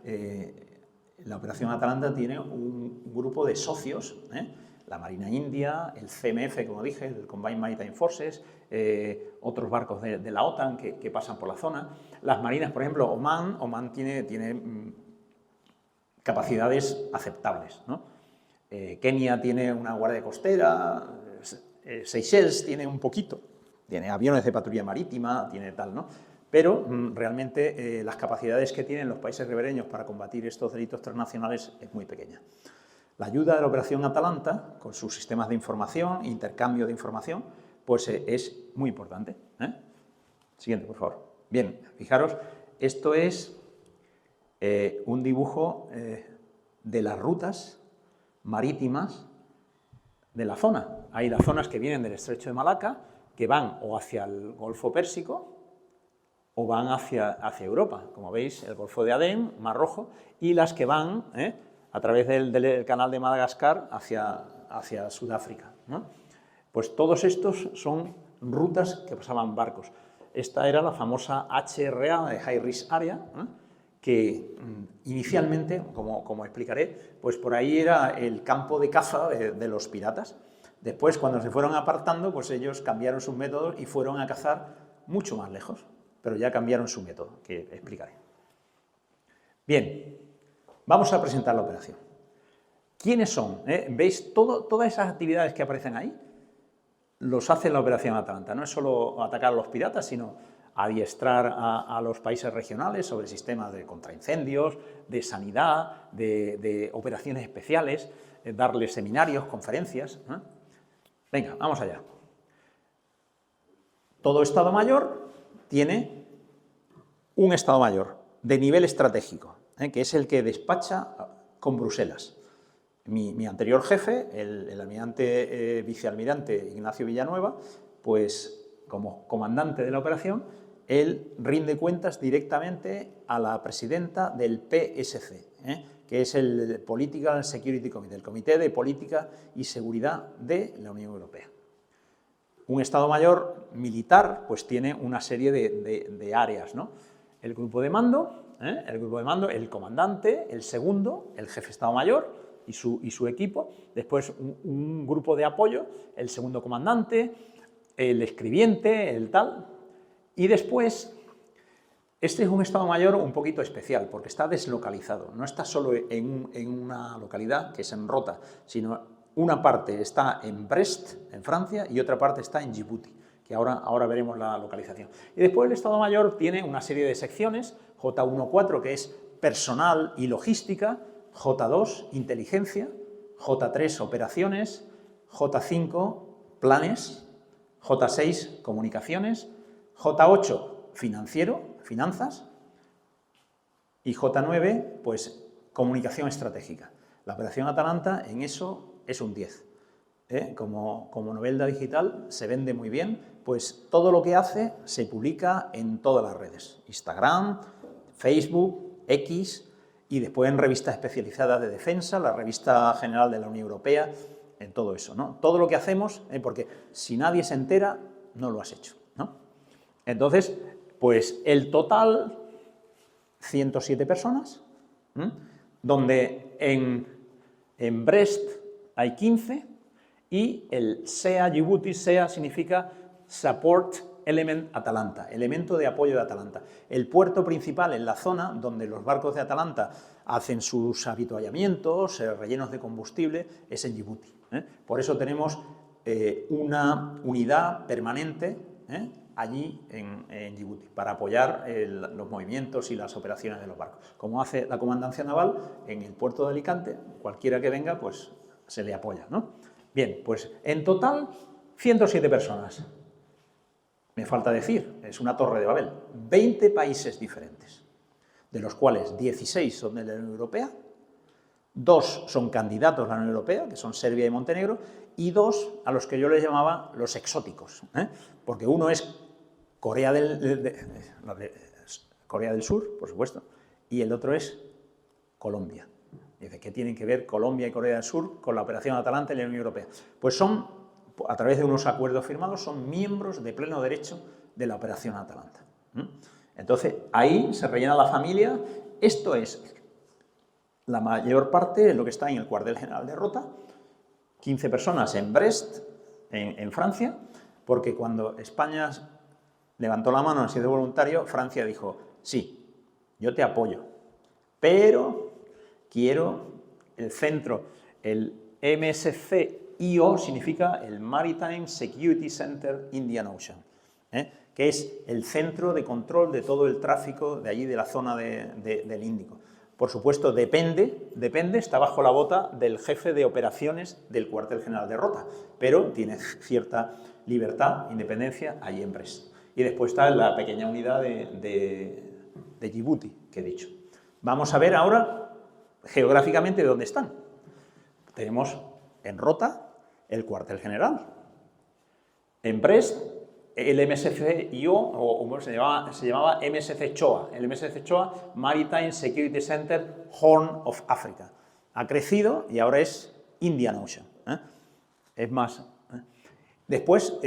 la Operación Atalanta tiene un grupo de socios, la Marina India, el CMF, como dije, el Combined Maritime Forces, otros barcos de la OTAN que pasan por la zona. Las marinas, por ejemplo, Omán tiene capacidades aceptables, ¿no? Kenia tiene una guardia costera, Seychelles tiene un poquito, tiene aviones de patrulla marítima, tiene tal, ¿no? Pero realmente las capacidades que tienen los países ribereños para combatir estos delitos transnacionales es muy pequeña. La ayuda de la Operación Atalanta, con sus sistemas de información, intercambio de información, pues es muy importante. Siguiente, por favor. Bien, fijaros, esto es un dibujo de las rutas marítimas de la zona. Hay las zonas que vienen del Estrecho de Malaca, que van o hacia el Golfo Pérsico o van hacia Europa. Como veis, el Golfo de Adén, Mar Rojo, y las que van a través del canal de Madagascar hacia Sudáfrica, ¿no? Pues todos estos son rutas que pasaban barcos. Esta era la famosa HRA, de High Risk Area, que inicialmente, como explicaré, pues por ahí era el campo de caza de los piratas. Después, cuando se fueron apartando, pues ellos cambiaron sus métodos y fueron a cazar mucho más lejos, pero ya cambiaron su método, que explicaré. Bien, vamos a presentar la operación. ¿Quiénes son? ¿Veis todas esas actividades que aparecen ahí? Los hace la Operación Atalanta. No es solo atacar a los piratas, sino adiestrar a los países regionales sobre sistemas de contraincendios, de sanidad, de operaciones especiales, darles seminarios, conferencias. Venga, vamos allá. Todo Estado Mayor tiene un Estado Mayor de nivel estratégico, que es el que despacha con Bruselas. Mi anterior jefe, el almirante vicealmirante Ignacio Villanueva, pues como comandante de la operación, él rinde cuentas directamente a la presidenta del PSC, que es el Political Security Committee, el Comité de Política y Seguridad de la Unión Europea. Un Estado Mayor militar pues tiene una serie de áreas, ¿no? El grupo de mando, el comandante, el segundo, el jefe de Estado Mayor y su equipo, después un grupo de apoyo, el segundo comandante, el escribiente, el tal, y después este es un Estado Mayor un poquito especial porque está deslocalizado, no está solo en una localidad que es en Rota, sino una parte está en Brest, en Francia, y otra parte está en Djibouti, que ahora veremos la localización. Y después el Estado Mayor tiene una serie de secciones, J1-4, que es personal y logística, J2, inteligencia, J3, operaciones, J5, planes, J6, comunicaciones, J8, financiero, finanzas, y J9, pues comunicación estratégica. La Operación Atalanta en eso es un 10. Como Novelda Digital se vende muy bien, pues todo lo que hace se publica en todas las redes, Instagram, Facebook, X, y después en revistas especializadas de defensa, la Revista General de la Unión Europea, en todo eso, ¿no? Todo lo que hacemos, porque si nadie se entera, no lo has hecho, ¿no? Entonces, pues el total, 107 personas, donde en Brest hay 15 y el SEA Djibouti, SEA significa Support Element Atalanta, elemento de apoyo de Atalanta. El puerto principal en la zona donde los barcos de Atalanta hacen sus avituallamientos, rellenos de combustible, es en Djibouti. Por eso tenemos una unidad permanente allí en Djibouti, para apoyar los movimientos y las operaciones de los barcos. Como hace la Comandancia Naval en el puerto de Alicante, cualquiera que venga, pues se le apoya, ¿no? Bien, pues en total 107 personas. Me falta decir, es una torre de Babel, 20 países diferentes, de los cuales 16 son de la Unión Europea, 2 son candidatos a la Unión Europea, que son Serbia y Montenegro, y 2 a los que yo les llamaba los exóticos, porque uno es Corea del Sur, por supuesto, y el otro es Colombia. Dice, ¿qué tienen que ver Colombia y Corea del Sur con la Operación Atalanta y la Unión Europea? Pues son, a través de unos acuerdos firmados, son miembros de pleno derecho de la Operación Atalanta. Entonces, ahí se rellena la familia. Esto es la mayor parte es lo que está en el cuartel general de Rota, 15 personas en Brest, en Francia, porque cuando España levantó la mano, ha sido voluntario, Francia dijo, sí, yo te apoyo, pero quiero el centro, el MSC-IO significa el Maritime Security Center Indian Ocean, que es el centro de control de todo el tráfico de allí, de la zona del Índico. Por supuesto, depende, está bajo la bota del jefe de operaciones del cuartel general de Rota, pero tiene cierta libertad, independencia, allí en Brest. Y después está la pequeña unidad de Djibouti, que he dicho. Vamos a ver ahora, geográficamente, de dónde están. Tenemos en Rota el cuartel general, en Brest el MSC-IO, o se llamaba MSC-CHOA, el MSC-CHOA, Maritime Security Center Horn of Africa. Ha crecido y ahora es Indian Ocean. Es más. Después,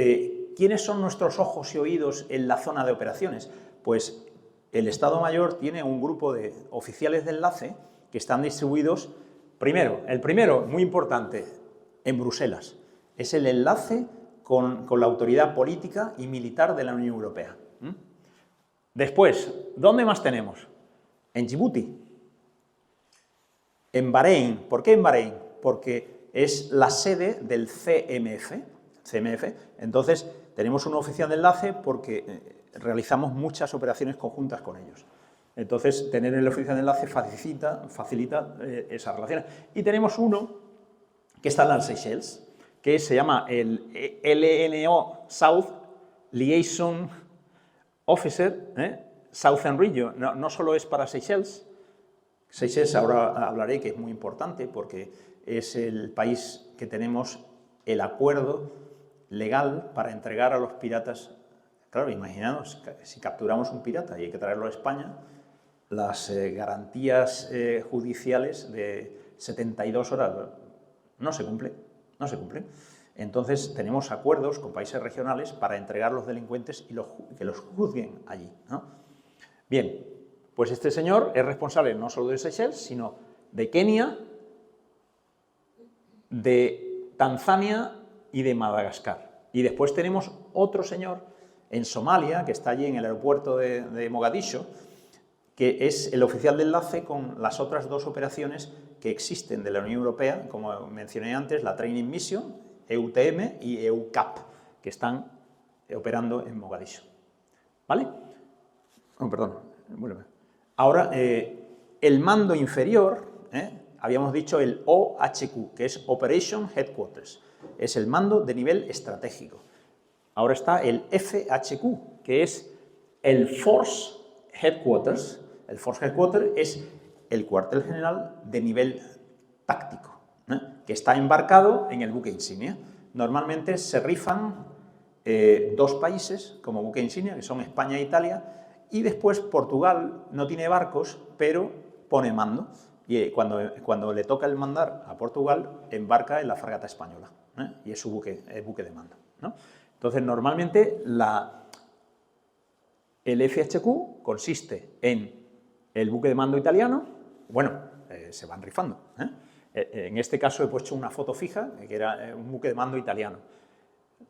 ¿quiénes son nuestros ojos y oídos en la zona de operaciones? Pues el Estado Mayor tiene un grupo de oficiales de enlace que están distribuidos, el primero, muy importante, en Bruselas. Es el enlace con la autoridad política y militar de la Unión Europea. Después, ¿dónde más tenemos? En Djibouti, en Bahrein. ¿Por qué en Bahrein? Porque es la sede del CMF. Entonces, tenemos un oficial de enlace porque realizamos muchas operaciones conjuntas con ellos. Entonces, tener el oficial de enlace facilita esas relaciones. Y tenemos uno que está en las Seychelles, que se llama el LNO South Liaison Officer, Southern Region. No solo es para Seychelles. Seychelles ahora hablaré que es muy importante porque es el país que tenemos el acuerdo legal para entregar a los piratas. Claro, imaginaos, si capturamos un pirata y hay que traerlo a España, las garantías judiciales de 72 horas no se cumplen. Entonces, tenemos acuerdos con países regionales para entregar a los delincuentes y que los juzguen allí, ¿no? Bien, pues este señor es responsable no solo de Seychelles, sino de Kenia, de Tanzania y de Madagascar. Y después tenemos otro señor en Somalia, que está allí en el aeropuerto de Mogadiscio, que es el oficial de enlace con las otras dos operaciones que existen de la Unión Europea, como mencioné antes, la Training Mission, EUTM y EUCAP, que están operando en Mogadiscio. ¿Vale? Ahora, el mando inferior, habíamos dicho el OHQ, que es Operation Headquarters, es el mando de nivel estratégico. Ahora está el FHQ, que es el Force Headquarters. El Force Headquarters es el cuartel general de nivel táctico, que está embarcado en el buque insignia. Normalmente se rifan dos países como buque insignia, que son España e Italia, y después Portugal no tiene barcos, pero pone mando. Y cuando le toca el mandar a Portugal, embarca en la fragata española, y es su buque de mando, ¿no? Entonces, normalmente el FHQ consiste en el buque de mando italiano. Se van rifando. En este caso he puesto una foto fija, que era un buque de mando italiano.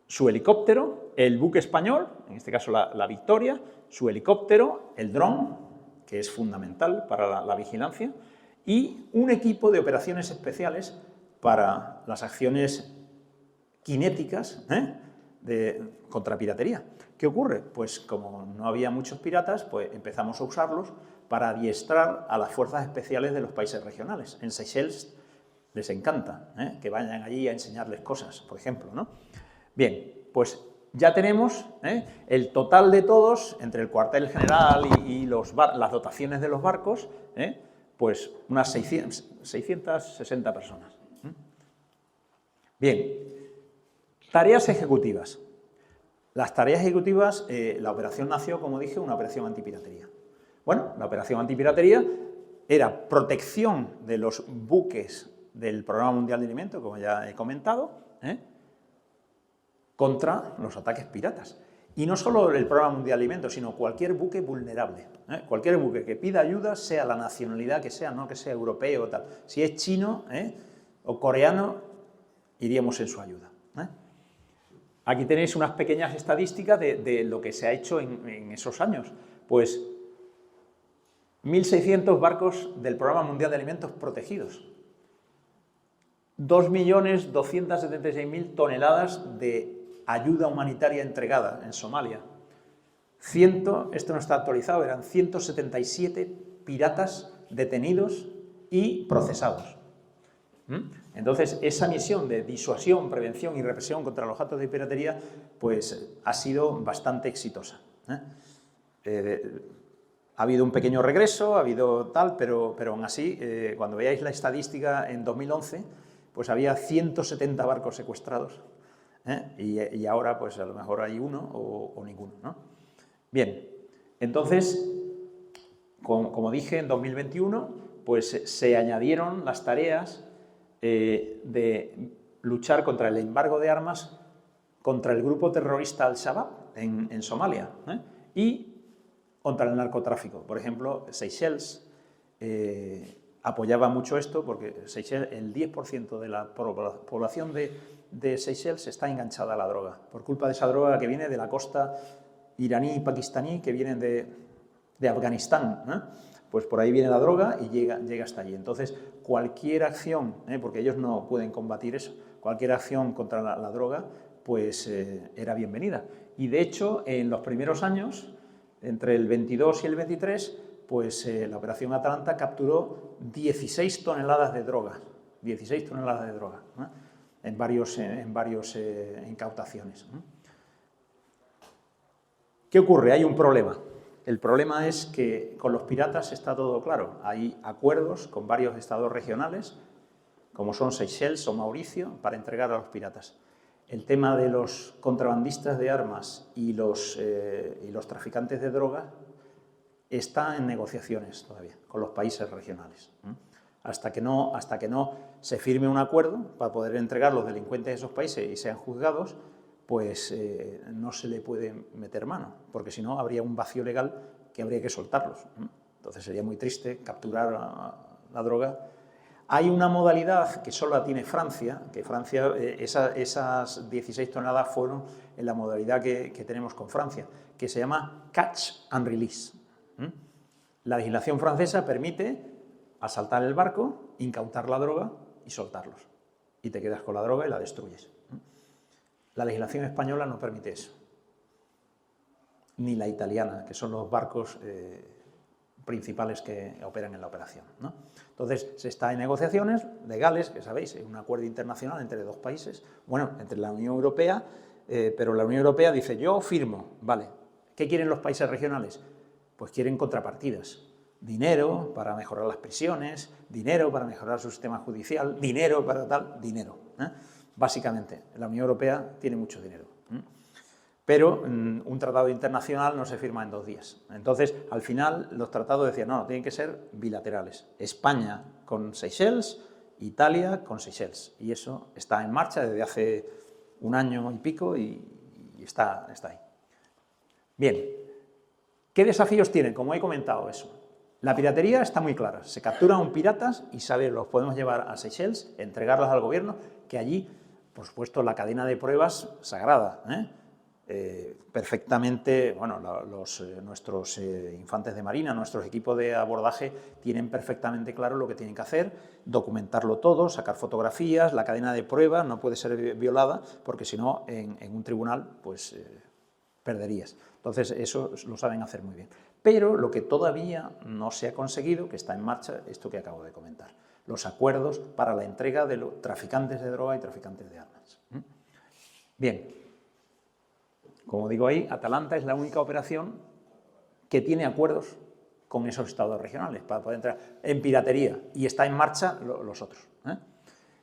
Su helicóptero, el buque español, en este caso la Victoria, su helicóptero, el dron, que es fundamental para la vigilancia, y un equipo de operaciones especiales para las acciones cinéticas contra piratería. ¿Qué ocurre? Pues como no había muchos piratas, pues empezamos a usarlos para adiestrar a las fuerzas especiales de los países regionales. En Seychelles les encanta que vayan allí a enseñarles cosas, por ejemplo, ¿no? Bien, pues ya tenemos el total de todos, entre el cuartel general y las dotaciones de los barcos, pues unas 660 personas. Bien, tareas ejecutivas. Las tareas ejecutivas, la operación nació, como dije, una operación antipiratería. Bueno, la operación antipiratería era protección de los buques del Programa Mundial de Alimentos, como ya he comentado, contra los ataques piratas. Y no solo el Programa Mundial de Alimentos, sino cualquier buque vulnerable. Cualquier buque que pida ayuda, sea la nacionalidad que sea, no que sea europeo o tal. Si es chino o coreano, iríamos en su ayuda. Aquí tenéis unas pequeñas estadísticas de lo que se ha hecho en esos años. Pues 1.600 barcos del Programa Mundial de Alimentos protegidos. 2.276.000 toneladas de ayuda humanitaria entregada en Somalia. Esto no está actualizado, eran 177 piratas detenidos y procesados. Entonces, esa misión de disuasión, prevención y represión contra los actos de piratería, pues ha sido bastante exitosa. Ha habido un pequeño regreso, ha habido tal, pero aún así, cuando veáis la estadística en 2011, pues había 170 barcos secuestrados, y ahora pues a lo mejor hay uno o ninguno, ¿no? Bien, entonces, como dije, en 2021 pues se añadieron las tareas de luchar contra el embargo de armas contra el grupo terrorista Al-Shabaab en Somalia, y contra el narcotráfico. Por ejemplo, Seychelles apoyaba mucho esto porque Seychelles, el 10% de la población de Seychelles está enganchada a la droga, por culpa de esa droga que viene de la costa iraní y pakistaní, que vienen de Afganistán, pues por ahí viene la droga y llega hasta allí. Entonces, cualquier acción, porque ellos no pueden combatir eso, cualquier acción contra la droga, pues era bienvenida. Y de hecho, en los primeros años, entre el 22 y el 23, pues la Operación Atalanta capturó 16 toneladas de droga, 16 toneladas de droga, en varios incautaciones. ¿Qué ocurre? Hay un problema. El problema es que con los piratas está todo claro. Hay acuerdos con varios estados regionales, como son Seychelles o Mauricio, para entregar a los piratas. El tema de los contrabandistas de armas y los traficantes de droga está en negociaciones todavía con los países regionales. Hasta que no se firme un acuerdo para poder entregar a los delincuentes de esos países y sean juzgados, pues no se le puede meter mano, porque si no habría un vacío legal que habría que soltarlos. Entonces sería muy triste capturar la droga. Hay una modalidad que solo la tiene Francia, que Francia, esas 16 toneladas fueron en la modalidad que tenemos con Francia, que se llama catch and release. La legislación francesa permite asaltar el barco, incautar la droga y soltarlos. Y te quedas con la droga y la destruyes. La legislación española no permite eso, ni la italiana, que son los barcos principales que operan en la operación, ¿no? Entonces, se está en negociaciones legales, que sabéis, es un acuerdo internacional entre dos países, bueno, entre la Unión Europea, pero la Unión Europea dice, yo firmo, vale, ¿qué quieren los países regionales? Pues quieren contrapartidas, dinero para mejorar las prisiones, dinero para mejorar su sistema judicial, dinero para tal, dinero, Básicamente, la Unión Europea tiene mucho dinero, pero un tratado internacional no se firma en 2 días. Entonces, al final, los tratados decían, no, tienen que ser bilaterales. España con Seychelles, Italia con Seychelles. Y eso está en marcha desde hace 1 año y pico y está ahí. Bien, ¿qué desafíos tienen? Como he comentado eso. La piratería está muy clara. Se capturan un piratas y los podemos llevar a Seychelles, entregarlos al gobierno, que allí, por supuesto, la cadena de pruebas sagrada, perfectamente, bueno, nuestros infantes de marina, nuestros equipos de abordaje tienen perfectamente claro lo que tienen que hacer, documentarlo todo, sacar fotografías, la cadena de pruebas no puede ser violada, porque si no, en un tribunal, pues perderías. Entonces, eso lo saben hacer muy bien. Pero lo que todavía no se ha conseguido, que está en marcha, esto que acabo de comentar, los acuerdos para la entrega de los traficantes de droga y traficantes de armas. Bien, como digo ahí, Atalanta es la única operación que tiene acuerdos con esos estados regionales para poder entrar en piratería, y está en marcha los otros.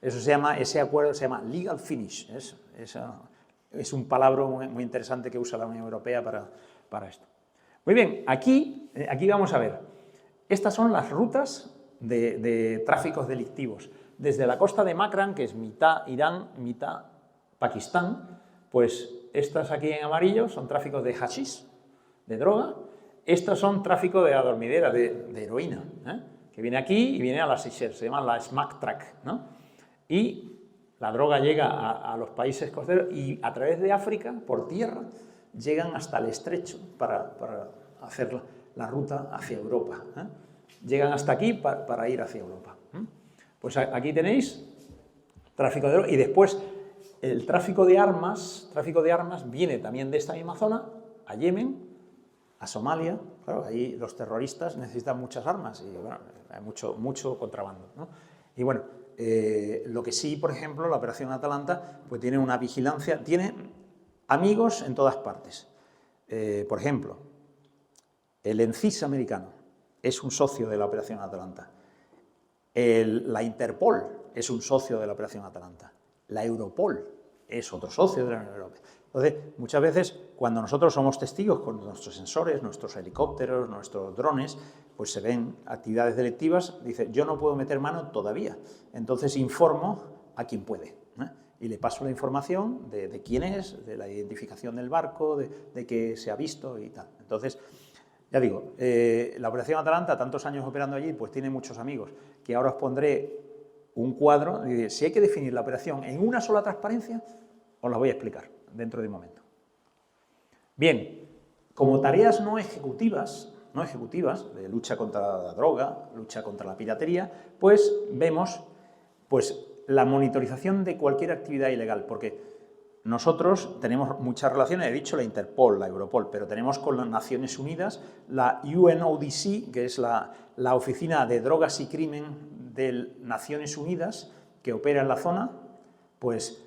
Ese acuerdo se llama legal finish, es un palabra muy interesante que usa la Unión Europea para esto. Muy bien, aquí vamos a ver, estas son las rutas de tráficos delictivos. Desde la costa de Makran, que es mitad Irán, mitad Pakistán, pues estas aquí en amarillo son tráficos de hachís, de droga. Estas son tráfico de adormidera, de heroína, que viene aquí y viene a las Seychelles, se llama la smack track, ¿no? Y la droga llega a los países costeros y a través de África, por tierra, llegan hasta el estrecho para hacer la ruta hacia Europa. Llegan hasta aquí para ir hacia Europa. Pues aquí tenéis tráfico de droga y después el tráfico de armas viene también de esta misma zona, a Yemen, a Somalia. Claro, ahí los terroristas necesitan muchas armas y bueno, hay mucho contrabando, ¿no? Y bueno, lo que sí, por ejemplo, la Operación Atalanta pues tiene una vigilancia, tiene amigos en todas partes. Por ejemplo, el ENCIS americano es un socio de la Operación Atalanta. La Interpol es un socio de la Operación Atalanta. La Europol es otro socio de la Unión Europea. Entonces, muchas veces, cuando nosotros somos testigos con nuestros sensores, nuestros helicópteros, nuestros drones, pues se ven actividades delictivas, dice, yo no puedo meter mano todavía. Entonces, informo a quien puede, y le paso la información de quién es, de la identificación del barco, de qué se ha visto y tal. Entonces, ya digo, la Operación Atalanta, tantos años operando allí, pues tiene muchos amigos, que ahora os pondré un cuadro, y si hay que definir la operación en una sola transparencia, os la voy a explicar dentro de un momento. Bien, como tareas no ejecutivas de lucha contra la droga, lucha contra la piratería, pues vemos pues, la monitorización de cualquier actividad ilegal, porque nosotros tenemos muchas relaciones, he dicho la Interpol, la Europol, pero tenemos con las Naciones Unidas la UNODC, que es la Oficina de Drogas y Crimen de Naciones Unidas, que opera en la zona, pues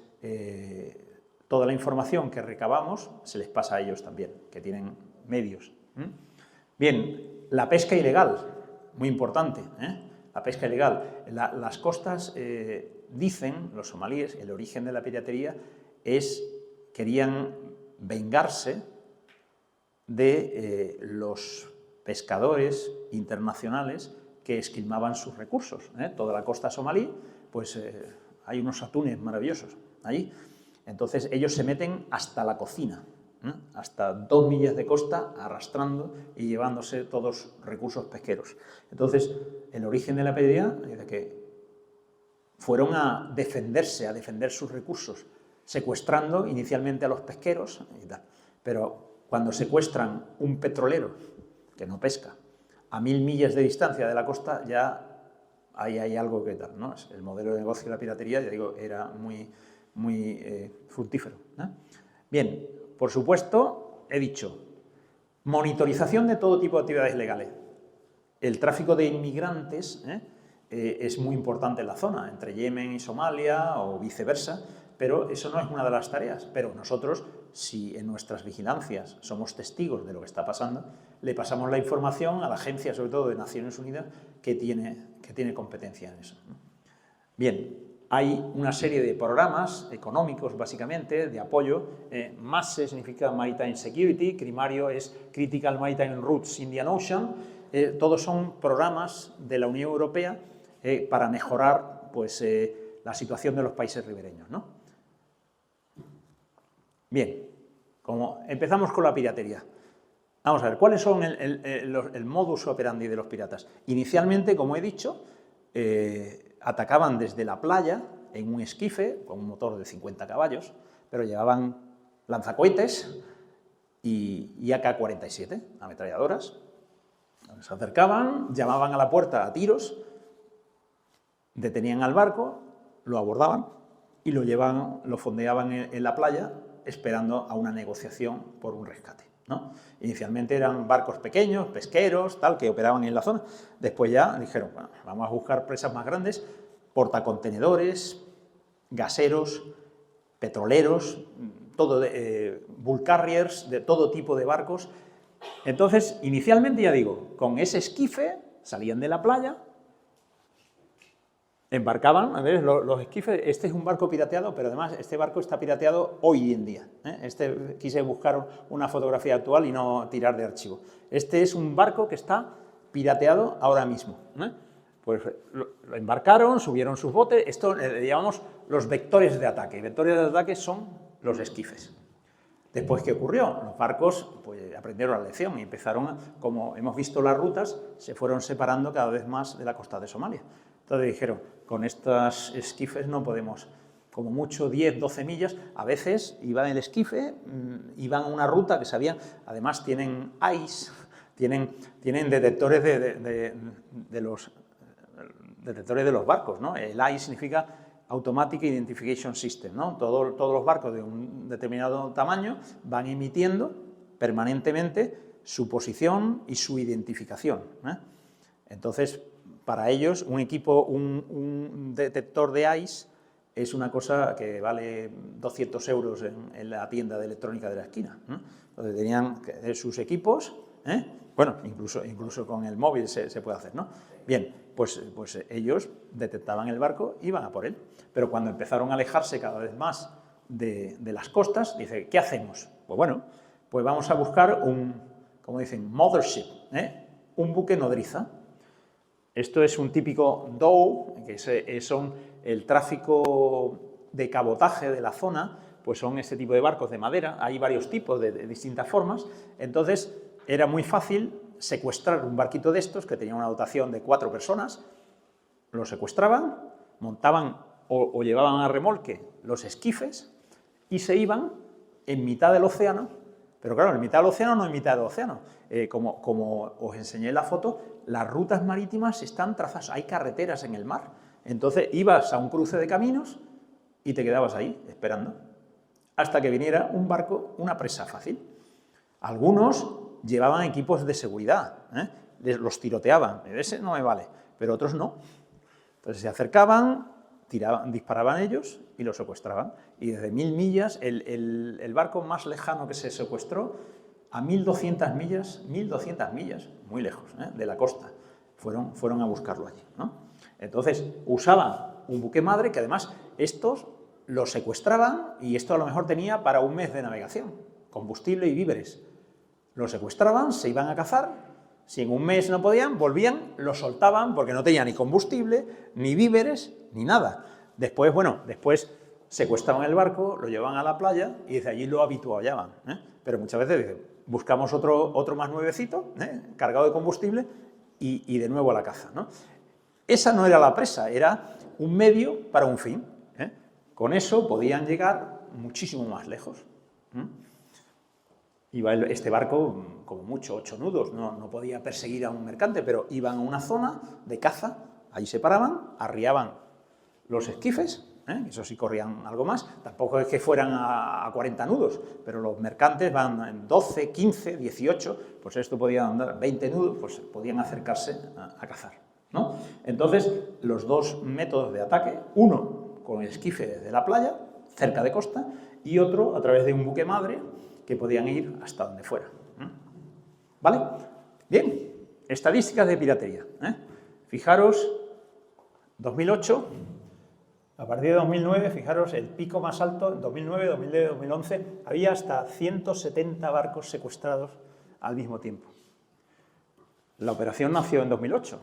toda la información que recabamos se les pasa a ellos también, que tienen medios. Bien, la pesca ilegal, muy importante, la pesca ilegal. Las costas, dicen los somalíes, el origen de la piratería querían vengarse de los pescadores internacionales que esquilmaban sus recursos. Toda la costa somalí, pues hay unos atunes maravillosos allí. Entonces ellos se meten hasta la cocina, hasta 2 millas de costa, arrastrando y llevándose todos los recursos pesqueros. Entonces, el origen de la piratería es de que fueron a defender sus recursos, secuestrando inicialmente a los pesqueros y tal. Pero cuando secuestran un petrolero que no pesca a 1000 millas de distancia de la costa, ya ahí hay algo que tal, ¿no? El modelo de negocio de la piratería, ya digo, era muy fructífero, ¿no? Bien, por supuesto, he dicho, monitorización de todo tipo de actividades ilegales. El tráfico de inmigrantes es muy importante en la zona, entre Yemen y Somalia o viceversa, pero eso no es una de las tareas. Pero nosotros, si en nuestras vigilancias somos testigos de lo que está pasando, le pasamos la información a la agencia, sobre todo de Naciones Unidas, que tiene competencia en eso. Bien, hay una serie de programas económicos, básicamente, de apoyo. MASSE significa Maritime Security, Crimario es Critical Maritime Routes Indian Ocean. Todos son programas de la Unión Europea para mejorar pues, la situación de los países ribereños, ¿no? Bien, como empezamos con la piratería. Vamos a ver, ¿cuáles son el modus operandi de los piratas? Inicialmente, como he dicho, atacaban desde la playa en un esquife con un motor de 50 caballos, pero llevaban lanzacohetes y AK-47, ametralladoras. Se acercaban, llamaban a la puerta a tiros, detenían al barco, lo abordaban y lo fondeaban en la playa esperando a una negociación por un rescate, ¿no? Inicialmente eran barcos pequeños, pesqueros, tal, que operaban en la zona. Después ya dijeron, bueno, vamos a buscar presas más grandes, portacontenedores, gaseros, petroleros, bull carriers, de todo tipo de barcos. Entonces, inicialmente, ya digo, con ese esquife salían de la playa, embarcaban, a ver, los esquifes, este es un barco pirateado, pero además este barco está pirateado hoy en día. Quise buscar una fotografía actual y no tirar de archivo. Este es un barco que está pirateado ahora mismo. Pues lo embarcaron, subieron sus botes, esto le llamamos los vectores de ataque. Vectores de ataque son los esquifes. Después, ¿qué ocurrió? Los barcos pues, aprendieron la lección y empezaron, como hemos visto las rutas, se fueron separando cada vez más de la costa de Somalia. Entonces dijeron, con estos esquifes no podemos, como mucho 10, 12 millas, a veces iban el esquife, iban a una ruta que sabían, además tienen ICE, tienen detectores de los barcos, ¿no? El ICE significa Automatic Identification System, ¿no? Todos los barcos de un determinado tamaño van emitiendo permanentemente su posición y su identificación, ¿eh? Entonces, para ellos, un detector de ICE es una cosa que vale 200 euros en la tienda de electrónica de la esquina, ¿no? Entonces, tenían sus equipos, ¿eh? Bueno, incluso con el móvil se puede hacer, ¿no? Bien, pues ellos detectaban el barco y iban a por él. Pero cuando empezaron a alejarse cada vez más de las costas, dice, ¿qué hacemos? Pues bueno, pues vamos a buscar como dicen, mothership, ¿eh? Un buque nodriza. Esto es un típico dhow, que son el tráfico de cabotaje de la zona, pues son este tipo de barcos de madera, hay varios tipos de distintas formas, entonces era muy fácil secuestrar un barquito de estos que tenía una dotación de 4 personas, lo secuestraban, montaban o llevaban a remolque los esquifes y se iban en mitad del océano, pero claro, en mitad del océano no en mitad del océano, como os enseñé en la foto, las rutas marítimas están trazadas, hay carreteras en el mar, entonces ibas a un cruce de caminos y te quedabas ahí esperando hasta que viniera un barco, una presa fácil. Algunos llevaban equipos de seguridad, ¿eh? Los tiroteaban, ese no me vale, pero otros no. Entonces se acercaban, disparaban ellos y los secuestraban. Y desde 1000 millas, el barco más lejano que se secuestró, a 1200 millas, muy lejos, ¿eh? De la costa, fueron a buscarlo allí, ¿no? Entonces usaban un buque madre que además estos los secuestraban y esto a lo mejor tenía para un mes de navegación, combustible y víveres. Los secuestraban, se iban a cazar, si en un mes no podían, volvían, los soltaban porque no tenían ni combustible, ni víveres, ni nada. Después secuestraban el barco, lo llevaban a la playa y desde allí lo habituallaban, ¿eh? Pero muchas veces dicen, buscamos otro más nuevecito, ¿eh? Cargado de combustible y de nuevo a la caza, ¿no? Esa no era la presa, era un medio para un fin, ¿eh? Con eso podían llegar muchísimo más lejos, ¿eh? Iba este barco, como mucho, 8 nudos, no podía perseguir a un mercante, pero iban a una zona de caza, ahí se paraban, arriaban los esquifes, eso sí corrían algo más, tampoco es que fueran a 40 nudos, pero los mercantes van en 12, 15, 18, pues esto podía andar 20 nudos, pues podían acercarse a cazar, ¿no? Entonces, los dos métodos de ataque, uno con el esquife desde la playa, cerca de costa, y otro a través de un buque madre, que podían ir hasta donde fuera. ¿Vale? Bien, estadísticas de piratería, ¿eh? Fijaros, 2008, a partir de 2009, fijaros, el pico más alto, en 2009, 2010, 2011, había hasta 170 barcos secuestrados al mismo tiempo. La operación nació en 2008.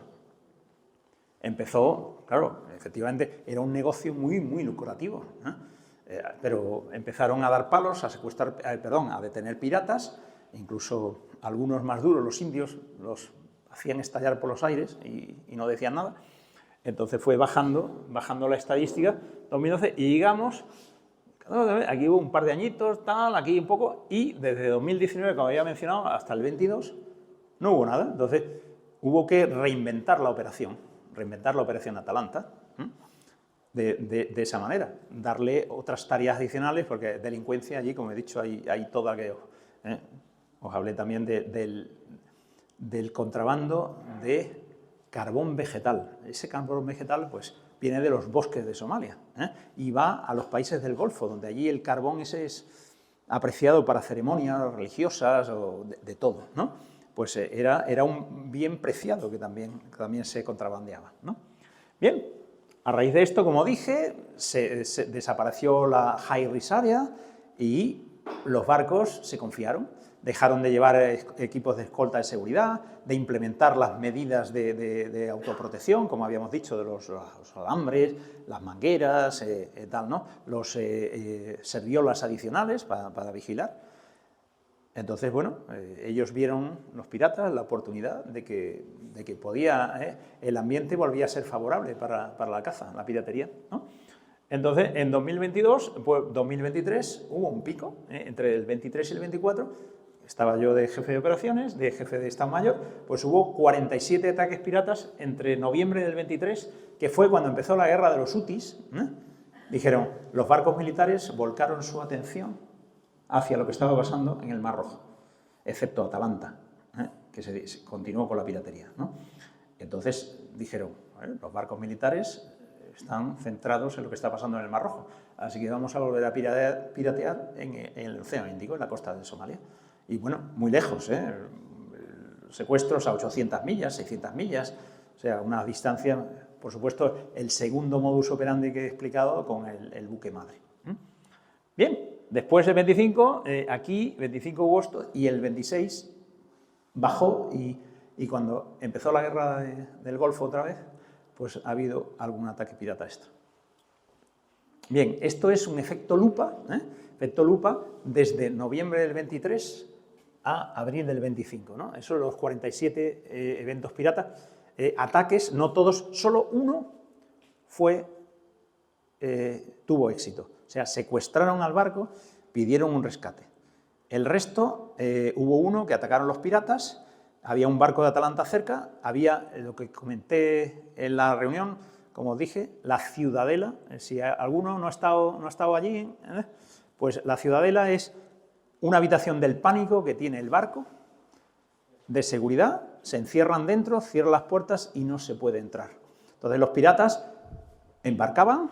Empezó, claro, efectivamente, era un negocio muy, muy lucrativo, ¿eh? Pero empezaron a dar palos, a detener piratas, incluso algunos más duros, los indios, los hacían estallar por los aires y no decían nada. Entonces fue bajando la estadística, 2012, y llegamos, aquí hubo un par de añitos, tal, aquí un poco, y desde 2019, como había mencionado, hasta el 22, no hubo nada. Entonces hubo que reinventar la operación Atalanta, ¿eh? De esa manera, darle otras tareas adicionales, porque delincuencia allí, como he dicho, hay toda que... Os hablé también del contrabando de carbón vegetal. Ese carbón vegetal pues, viene de los bosques de Somalia, ¿eh? Y va a los países del Golfo, donde allí el carbón ese es apreciado para ceremonias religiosas o de todo, ¿no? Pues era un bien preciado que también se contrabandeaba, ¿no? Bien. A raíz de esto, como dije, se desapareció la High Risk Area y los barcos se confiaron, dejaron de llevar equipos de escolta de seguridad, de implementar las medidas de autoprotección, como habíamos dicho, de los alambres, las mangueras, tal, ¿no? Los serviolas adicionales para vigilar. Entonces, bueno, ellos vieron, los piratas, la oportunidad de que podía, el ambiente volvía a ser favorable para la caza, la piratería, ¿no? Entonces, en 2022, pues 2023, hubo un pico, entre el 23 y el 24, estaba yo de jefe de operaciones, de jefe de Estado Mayor, pues hubo 47 ataques piratas entre noviembre del 23, que fue cuando empezó la guerra de los hutis. Dijeron, los barcos militares volcaron su atención hacia lo que estaba pasando en el Mar Rojo, excepto Atalanta, que se continuó con la piratería, ¿no? Entonces dijeron, los barcos militares están centrados en lo que está pasando en el Mar Rojo, así que vamos a volver a piratear en el Océano Índico, en la costa de Somalia. Y bueno, muy lejos, secuestros a 800 millas, 600 millas, o sea, una distancia, por supuesto, el segundo modus operandi que he explicado con el buque madre. Bien, después del 25, aquí, 25 de agosto, y el 26 bajó, y cuando empezó la guerra del Golfo otra vez, pues ha habido algún ataque pirata extra. Bien, esto es un efecto lupa, desde noviembre del 23 a abril del 25, ¿no? Esos son los 47 eventos piratas, ataques, no todos, solo uno tuvo éxito. O sea, secuestraron al barco, pidieron un rescate. El resto, hubo uno que atacaron los piratas, había un barco de Atalanta cerca, había lo que comenté en la reunión, como os dije, la Ciudadela. Si alguno no ha estado allí, pues la Ciudadela es una habitación del pánico que tiene el barco, de seguridad, se encierran dentro, cierran las puertas y no se puede entrar. Entonces los piratas embarcaban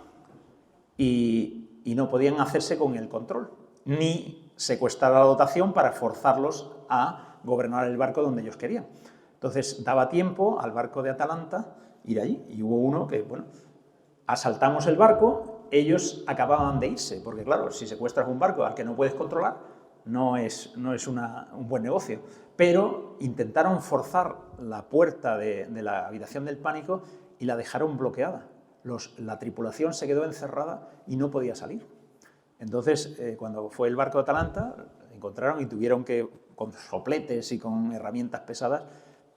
y no podían hacerse con el control, ni secuestrar la dotación para forzarlos a gobernar el barco donde ellos querían. Entonces daba tiempo al barco de Atalanta ir allí, y hubo uno que, bueno, asaltamos el barco, ellos acababan de irse, porque claro, si secuestras un barco al que no puedes controlar, no es un buen negocio, pero intentaron forzar la puerta de la habitación del pánico y la dejaron bloqueada. La tripulación se quedó encerrada y no podía salir. Entonces, cuando fue el barco de Atalanta, encontraron y tuvieron que, con sopletes y con herramientas pesadas,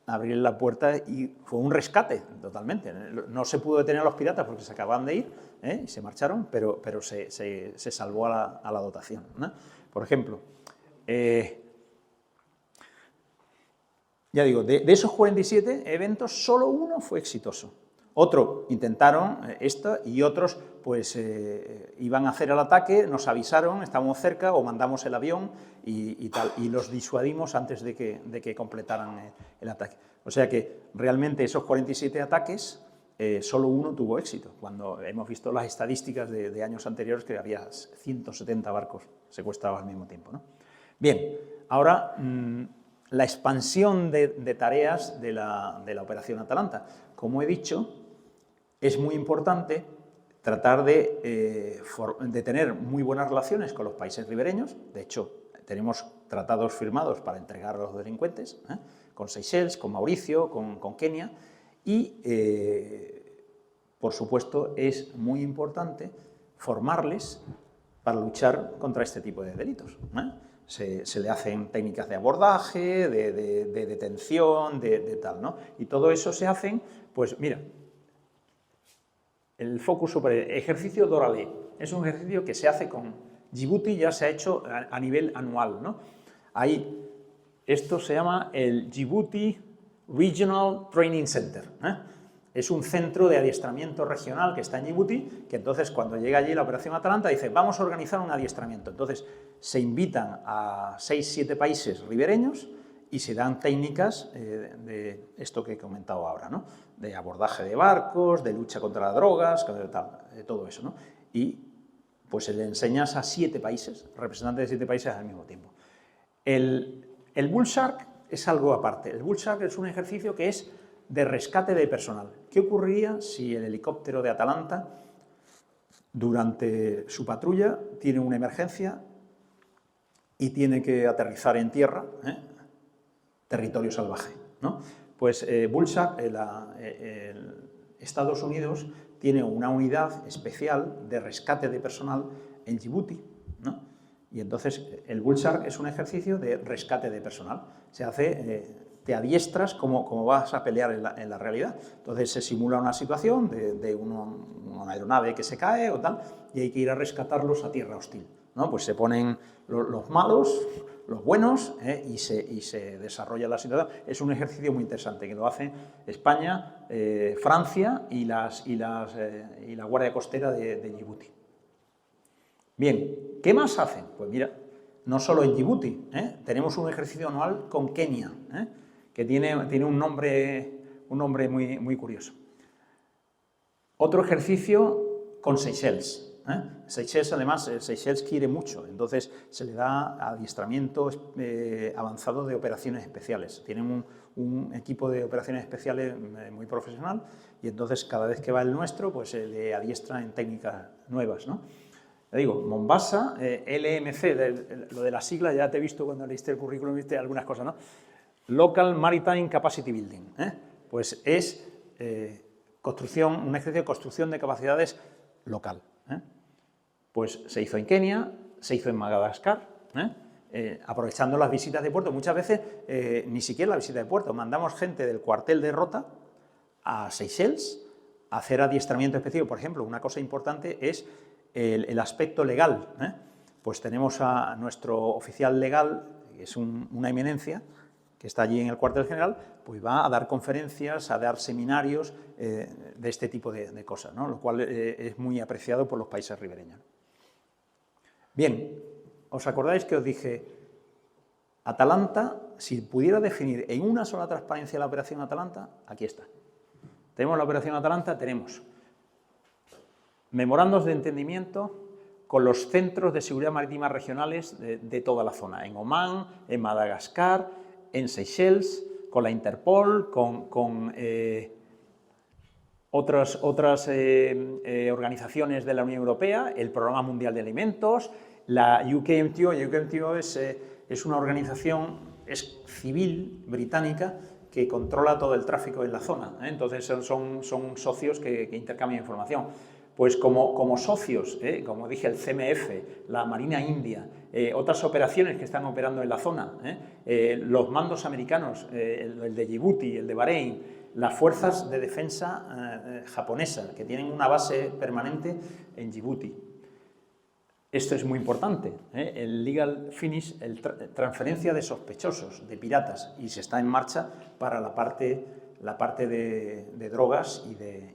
abrir la puerta, y fue un rescate totalmente. No se pudo detener a los piratas porque se acababan de ir y se marcharon, pero se salvó a la dotación, ¿no? Por ejemplo, ya digo, de esos 47 eventos, solo uno fue exitoso. Otro intentaron esto, y otros pues iban a hacer el ataque, nos avisaron, estábamos cerca, o mandamos el avión y tal, y los disuadimos antes de que completaran el ataque. O sea que realmente esos 47 ataques, solo uno tuvo éxito, cuando hemos visto las estadísticas de años anteriores, que había 170 barcos secuestrados al mismo tiempo, ¿no? Bien, ahora la expansión de tareas de la Operación Atalanta. Como he dicho, es muy importante tratar de tener muy buenas relaciones con los países ribereños. De hecho, tenemos tratados firmados para entregar a los delincuentes, con Seychelles, con Mauricio, con Kenia, y, por supuesto, es muy importante formarles para luchar contra este tipo de delitos. Se le hacen técnicas de abordaje, de detención, de tal, ¿no? Y todo eso se hacen, pues mira, el focus sobre ejercicio Doralé es un ejercicio que se hace con Djibouti, ya se ha hecho a nivel anual, ¿no? Ahí, esto se llama el Djibouti Regional Training Center, Es un centro de adiestramiento regional que está en Djibouti, que entonces cuando llega allí la Operación Atalanta dice, vamos a organizar un adiestramiento. Entonces se invitan a 6-7 países ribereños y se dan técnicas de esto que he comentado ahora, ¿no? De abordaje de barcos, de lucha contra las drogas, de todo eso, ¿no? Y pues se le enseñas a 7 países, representantes de 7 países al mismo tiempo. El Bull Shark es algo aparte. El Bull Shark es un ejercicio que es de rescate de personal. ¿Qué ocurriría si el helicóptero de Atalanta, durante su patrulla, tiene una emergencia y tiene que aterrizar en tierra, territorio salvaje, ¿no? Pues Bull Shark, Estados Unidos tiene una unidad especial de rescate de personal en Djibouti, ¿no? Y entonces el Bull Shark es un ejercicio de rescate de personal. Se hace, te adiestras como vas a pelear en la realidad. Entonces se simula una situación de una aeronave que se cae o tal, y hay que ir a rescatarlos a tierra hostil, ¿no? Pues se ponen los malos, los buenos, y se desarrolla la situación. Es un ejercicio muy interesante que lo hacen España, Francia y la Guardia Costera de Djibouti. Bien, ¿qué más hacen? Pues mira, no solo en Djibouti, tenemos un ejercicio anual con Kenia, que tiene un nombre muy curioso. Otro ejercicio con Seychelles. Seychelles, además, Seychelles quiere mucho, entonces se le da adiestramiento avanzado de operaciones especiales. Tienen un equipo de operaciones especiales muy profesional, y entonces cada vez que va el nuestro, pues se le adiestra en técnicas nuevas, ¿no? Ya digo, Mombasa, LMC, lo de la sigla ya te he visto cuando leíste el currículum, viste algunas cosas, ¿no? Local Maritime Capacity Building, pues es un ejercicio de construcción de capacidades local. Pues se hizo en Kenia, se hizo en Madagascar, aprovechando las visitas de puerto. Muchas veces ni siquiera la visita de puerto, mandamos gente del cuartel de Rota a Seychelles a hacer adiestramiento específico. Por ejemplo, una cosa importante es el aspecto legal. Pues tenemos a nuestro oficial legal, que es una eminencia, que está allí en el cuartel general, pues va a dar conferencias, a dar seminarios de este tipo de cosas, ¿no? Lo cual es muy apreciado por los países ribereños. Bien, ¿os acordáis que os dije, Atalanta, si pudiera definir en una sola transparencia la operación Atalanta, aquí está. Tenemos la operación Atalanta, tenemos memorandos de entendimiento con los centros de seguridad marítima regionales de toda la zona, en Omán, en Madagascar, en Seychelles, con la Interpol, con otras organizaciones de la Unión Europea, el Programa Mundial de Alimentos, la UKMTO. UKMTO es una organización civil británica que controla todo el tráfico en la zona, entonces son socios que intercambian información. Pues como socios, como dije, el CMF, la Marina India, otras operaciones que están operando en la zona, los mandos americanos, el de Djibouti, el de Bahrein, las fuerzas de defensa japonesas, que tienen una base permanente en Djibouti. Esto es muy importante, el legal finish, transferencia de sospechosos, de piratas, y se está en marcha para la parte de drogas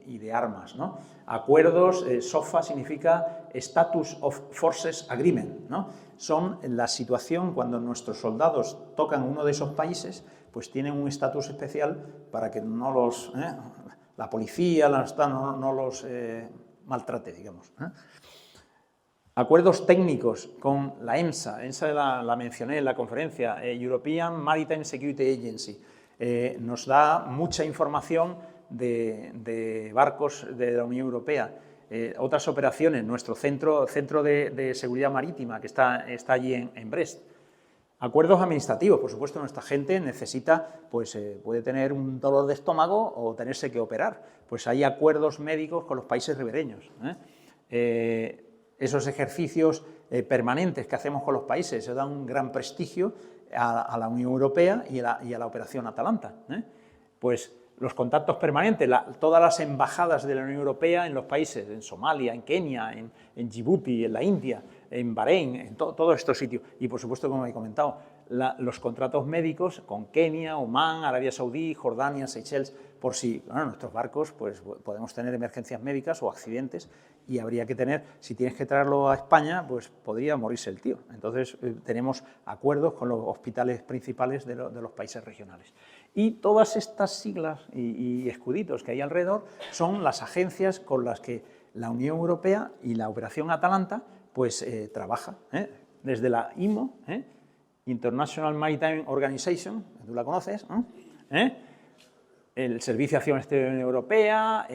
y de armas, ¿no? Acuerdos, SOFA significa Status of Forces Agreement, ¿no? Son la situación cuando nuestros soldados tocan uno de esos países, pues tienen un estatus especial para que no la policía no los maltrate, digamos. Acuerdos técnicos con la EMSA la mencioné en la conferencia, European Maritime Security Agency. Nos da mucha información de barcos de la Unión Europea. Otras operaciones, nuestro centro de seguridad marítima que está allí en Brest. Acuerdos administrativos, por supuesto, nuestra gente necesita, pues puede tener un dolor de estómago o tenerse que operar. Pues hay acuerdos médicos con los países ribereños. Esos ejercicios permanentes que hacemos con los países se dan un gran prestigio a la Unión Europea y a la operación Atalanta. Pues los contactos permanentes, todas las embajadas de la Unión Europea en los países, en Somalia, en Kenia, en Djibouti, en la India, en Bahrein, en todos estos sitios. Y por supuesto, como he comentado, los contratos médicos con Kenia, Omán, Arabia Saudí, Jordania, Seychelles, por si nuestros barcos pues, podemos tener emergencias médicas o accidentes, y habría que tener, si tienes que traerlo a España, pues podría morirse el tío. Entonces tenemos acuerdos con los hospitales principales de los países regionales. Y todas estas siglas y escuditos que hay alrededor son las agencias con las que la Unión Europea y la Operación Atalanta pues trabaja. Desde la IMO, International Maritime Organization, tú la conoces, el Servicio de Acción Exterior de la Unión Europea,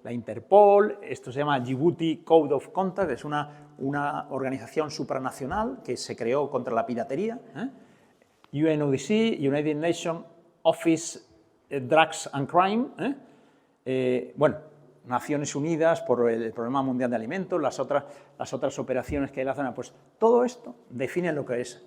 la Interpol, esto se llama Djibouti Code of Conduct, es una organización supranacional que se creó contra la piratería, UNODC, United Nations Office Drugs and Crime, bueno, Naciones Unidas, por el Programa Mundial de Alimentos, las otras operaciones que hay en la zona, pues todo esto define lo que es.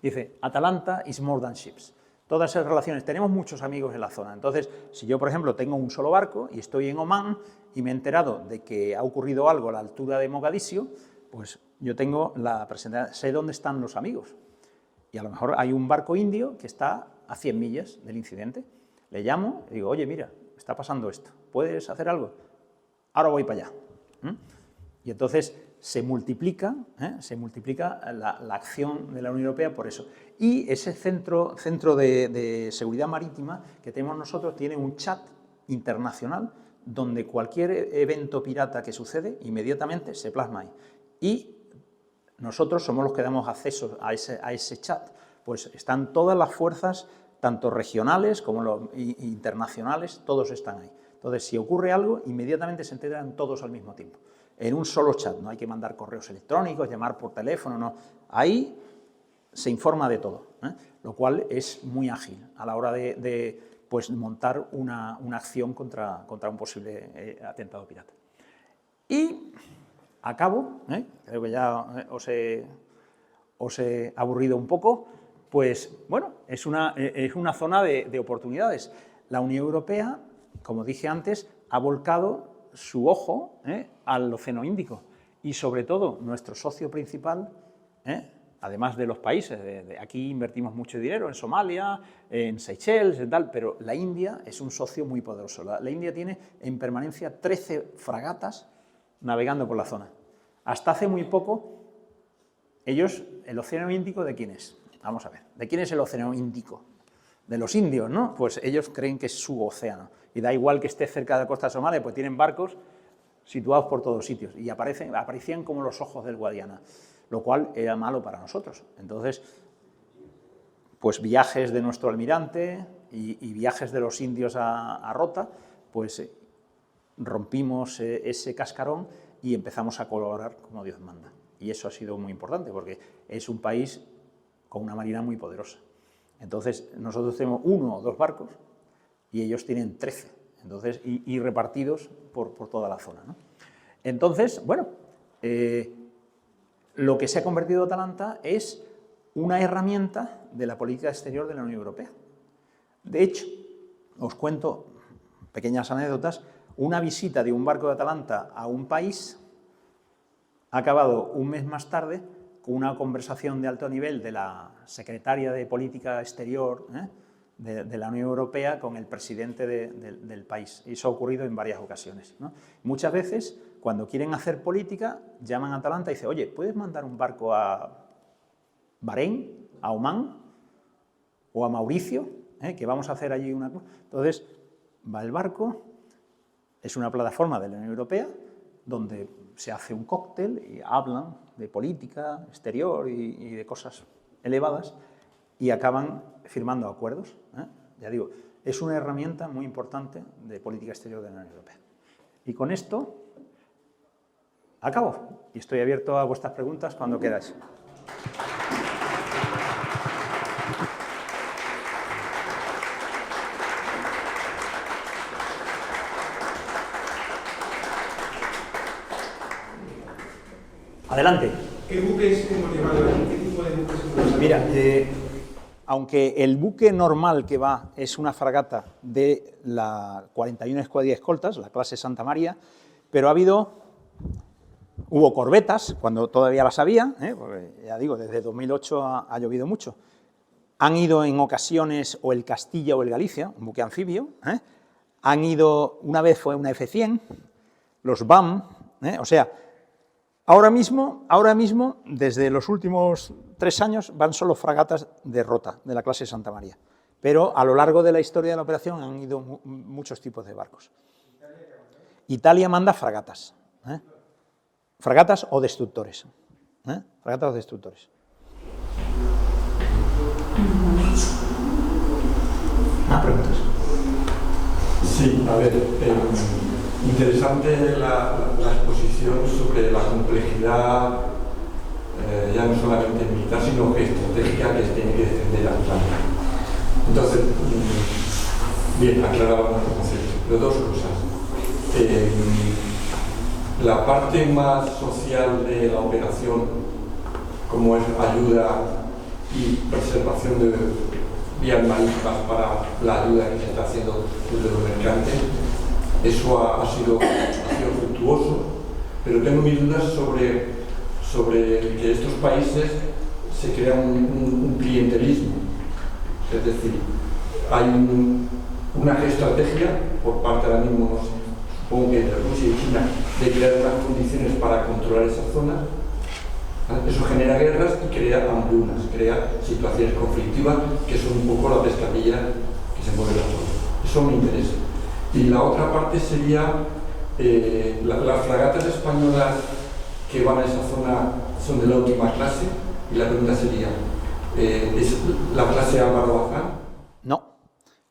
Dice, Atalanta is more than ships. Todas esas relaciones, tenemos muchos amigos en la zona, entonces, si yo, por ejemplo, tengo un solo barco y estoy en Omán y me he enterado de que ha ocurrido algo a la altura de Mogadiscio, pues yo tengo la presentación, sé dónde están los amigos. Y a lo mejor hay un barco indio que está a 100 millas del incidente. Le llamo y digo, oye, mira, está pasando esto, ¿puedes hacer algo? Ahora voy para allá. Y entonces se multiplica la acción de la Unión Europea por eso. Y ese centro de seguridad marítima que tenemos nosotros tiene un chat internacional donde cualquier evento pirata que sucede inmediatamente se plasma ahí. Y nosotros somos los que damos acceso a ese chat. Pues están todas las fuerzas, tanto regionales como internacionales, todos están ahí. Entonces, si ocurre algo, inmediatamente se enteran todos al mismo tiempo. En un solo chat, no hay que mandar correos electrónicos, llamar por teléfono, no. Ahí se informa de todo, lo cual es muy ágil a la hora de pues, montar una acción contra un posible atentado pirata. Y acabo, creo que ya os he aburrido un poco, pues bueno, es una zona de oportunidades. La Unión Europea, como dije antes, ha volcado su ojo al Océano Índico y sobre todo nuestro socio principal, además de los países, aquí invertimos mucho dinero en Somalia, en Seychelles, tal, pero la India es un socio muy poderoso. La India tiene en permanencia 13 fragatas navegando por la zona. Hasta hace muy poco, ellos, el Océano Índico, ¿de quién es? Vamos a ver, ¿de quién es el Océano Índico? De los indios, ¿no? Pues ellos creen que es su océano. Y da igual que esté cerca de la costa de Somalia, pues tienen barcos situados por todos sitios. Y aparecían como los ojos del Guadiana, lo cual era malo para nosotros. Entonces, pues viajes de nuestro almirante y viajes de los indios a Rota, pues rompimos ese cascarón y empezamos a colaborar como Dios manda. Y eso ha sido muy importante, porque es un país con una marina muy poderosa. Entonces, nosotros tenemos 1 o 2 barcos y ellos tienen 13, entonces, y repartidos por toda la zona, ¿no? Entonces, bueno, lo que se ha convertido Atalanta es una herramienta de la política exterior de la Unión Europea. De hecho, os cuento pequeñas anécdotas. Una visita de un barco de Atalanta a un país ha acabado un mes más tarde con una conversación de alto nivel de la secretaria de Política Exterior de la Unión Europea con el presidente del país. Y eso ha ocurrido en varias ocasiones, ¿no? Muchas veces, cuando quieren hacer política, llaman a Atalanta y dicen, oye, ¿puedes mandar un barco a Bahrein, a Omán o a Mauricio, que vamos a hacer allí una cosa? Entonces, va el barco, es una plataforma de la Unión Europea donde se hace un cóctel y hablan de política exterior y de cosas elevadas y acaban firmando acuerdos. Ya digo, es una herramienta muy importante de política exterior de la Unión Europea. Y con esto acabo y estoy abierto a vuestras preguntas cuando queráis. Adelante. ¿Qué buques hemos llevado? ¿Qué tipo de buques hemos llevado? Mira, aunque el buque normal que va es una fragata de la 41 Escuadrilla de Escoltas, la clase Santa María, pero hubo corbetas, cuando todavía las había, porque ya digo, desde 2008 ha llovido mucho. Han ido en ocasiones o el Castilla o el Galicia, un buque anfibio, han ido, una vez fue una F-100, los BAM, o sea, ahora mismo, desde los últimos 3 años, van solo fragatas de Rota, de la clase Santa María. Pero a lo largo de la historia de la operación han ido muchos tipos de barcos. Italia manda fragatas. Fragatas o destructores. Fragatas o destructores. ¿Preguntas? Sí, a ver, interesante la exposición sobre la complejidad, ya no solamente militar, sino estratégica que tiene que defender Atlanta. Entonces, bien, aclarábamos el concepto, pero 2 cosas. la parte más social de la operación, como es ayuda y preservación de vías marítimas para la ayuda que se está haciendo desde los mercantes, eso ha sido fructuoso, pero tengo mis dudas sobre que estos países se crea un clientelismo. Es decir, hay una estrategia por parte ahora mismo, no sé, supongo que de Rusia y China, de crear unas condiciones para controlar esa zona. Eso genera guerras y crea hambrunas, crea situaciones conflictivas que son un poco la pescadilla que se mueve la zona. Eso me interesa. Y la otra parte sería las fragatas españolas que van a esa zona son de la última clase, y la pregunta sería, ¿es la clase Álvaro Bazán? No,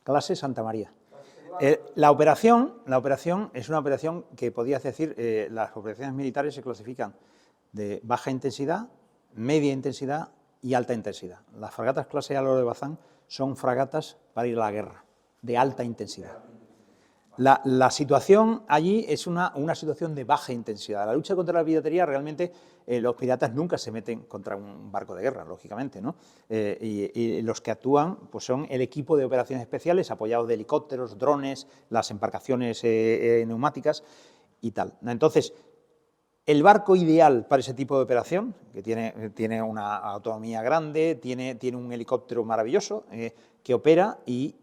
clase Santa María. La operación es una operación que podías decir, las operaciones militares se clasifican de baja intensidad, media intensidad y alta intensidad. Las fragatas clase Álvaro de Bazán son fragatas para ir a la guerra, de alta intensidad. La situación allí es una situación de baja intensidad. La lucha contra la piratería, realmente los piratas nunca se meten contra un barco de guerra, lógicamente, ¿no? Y los que actúan pues son el equipo de operaciones especiales, apoyados de helicópteros, drones, las embarcaciones neumáticas y tal. Entonces, el barco ideal para ese tipo de operación, que tiene una autonomía grande, tiene un helicóptero maravilloso, que opera y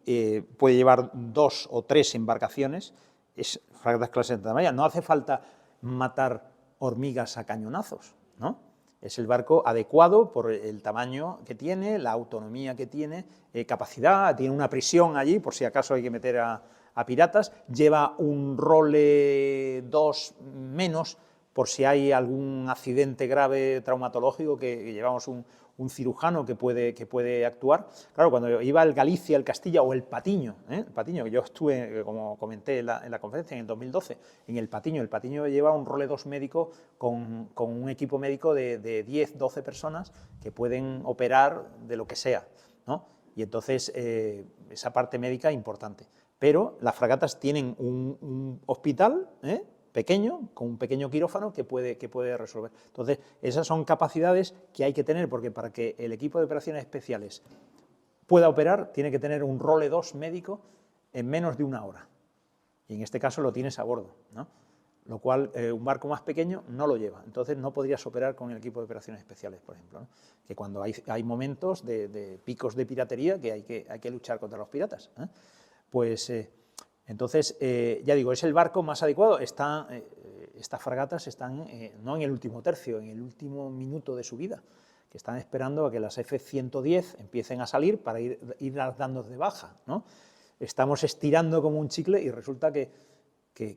puede llevar 2 o 3 embarcaciones, es fragatas clase Santa María. No hace falta matar hormigas a cañonazos, ¿no? Es el barco adecuado por el tamaño que tiene, la autonomía que tiene, capacidad, tiene una prisión allí, por si acaso hay que meter a piratas, lleva un role 2 menos, por si hay algún accidente grave traumatológico, que llevamos un cirujano que puede actuar. Claro, cuando iba el Galicia, el Castilla o el Patiño, que yo estuve, como comenté en la conferencia, en el 2012, en el Patiño lleva un role 2 médico con un equipo médico de 10, 12 personas que pueden operar de lo que sea, ¿no? Y entonces esa parte médica importante. Pero las fragatas tienen un hospital, pequeño, con un pequeño quirófano que puede resolver. Entonces, esas son capacidades que hay que tener, porque para que el equipo de operaciones especiales pueda operar, tiene que tener un role 2 médico en menos de 1 hora. Y en este caso lo tienes a bordo, ¿no? Lo cual un barco más pequeño no lo lleva. Entonces, no podrías operar con el equipo de operaciones especiales, por ejemplo, ¿no? Que cuando hay momentos de picos de piratería que hay que luchar contra los piratas, pues... Entonces, ya digo, es el barco más adecuado. Estas fragatas están no en el último tercio, en el último minuto de su vida, que están esperando a que las F-110 empiecen a salir para ir dando de baja, ¿no? Estamos estirando como un chicle y resulta que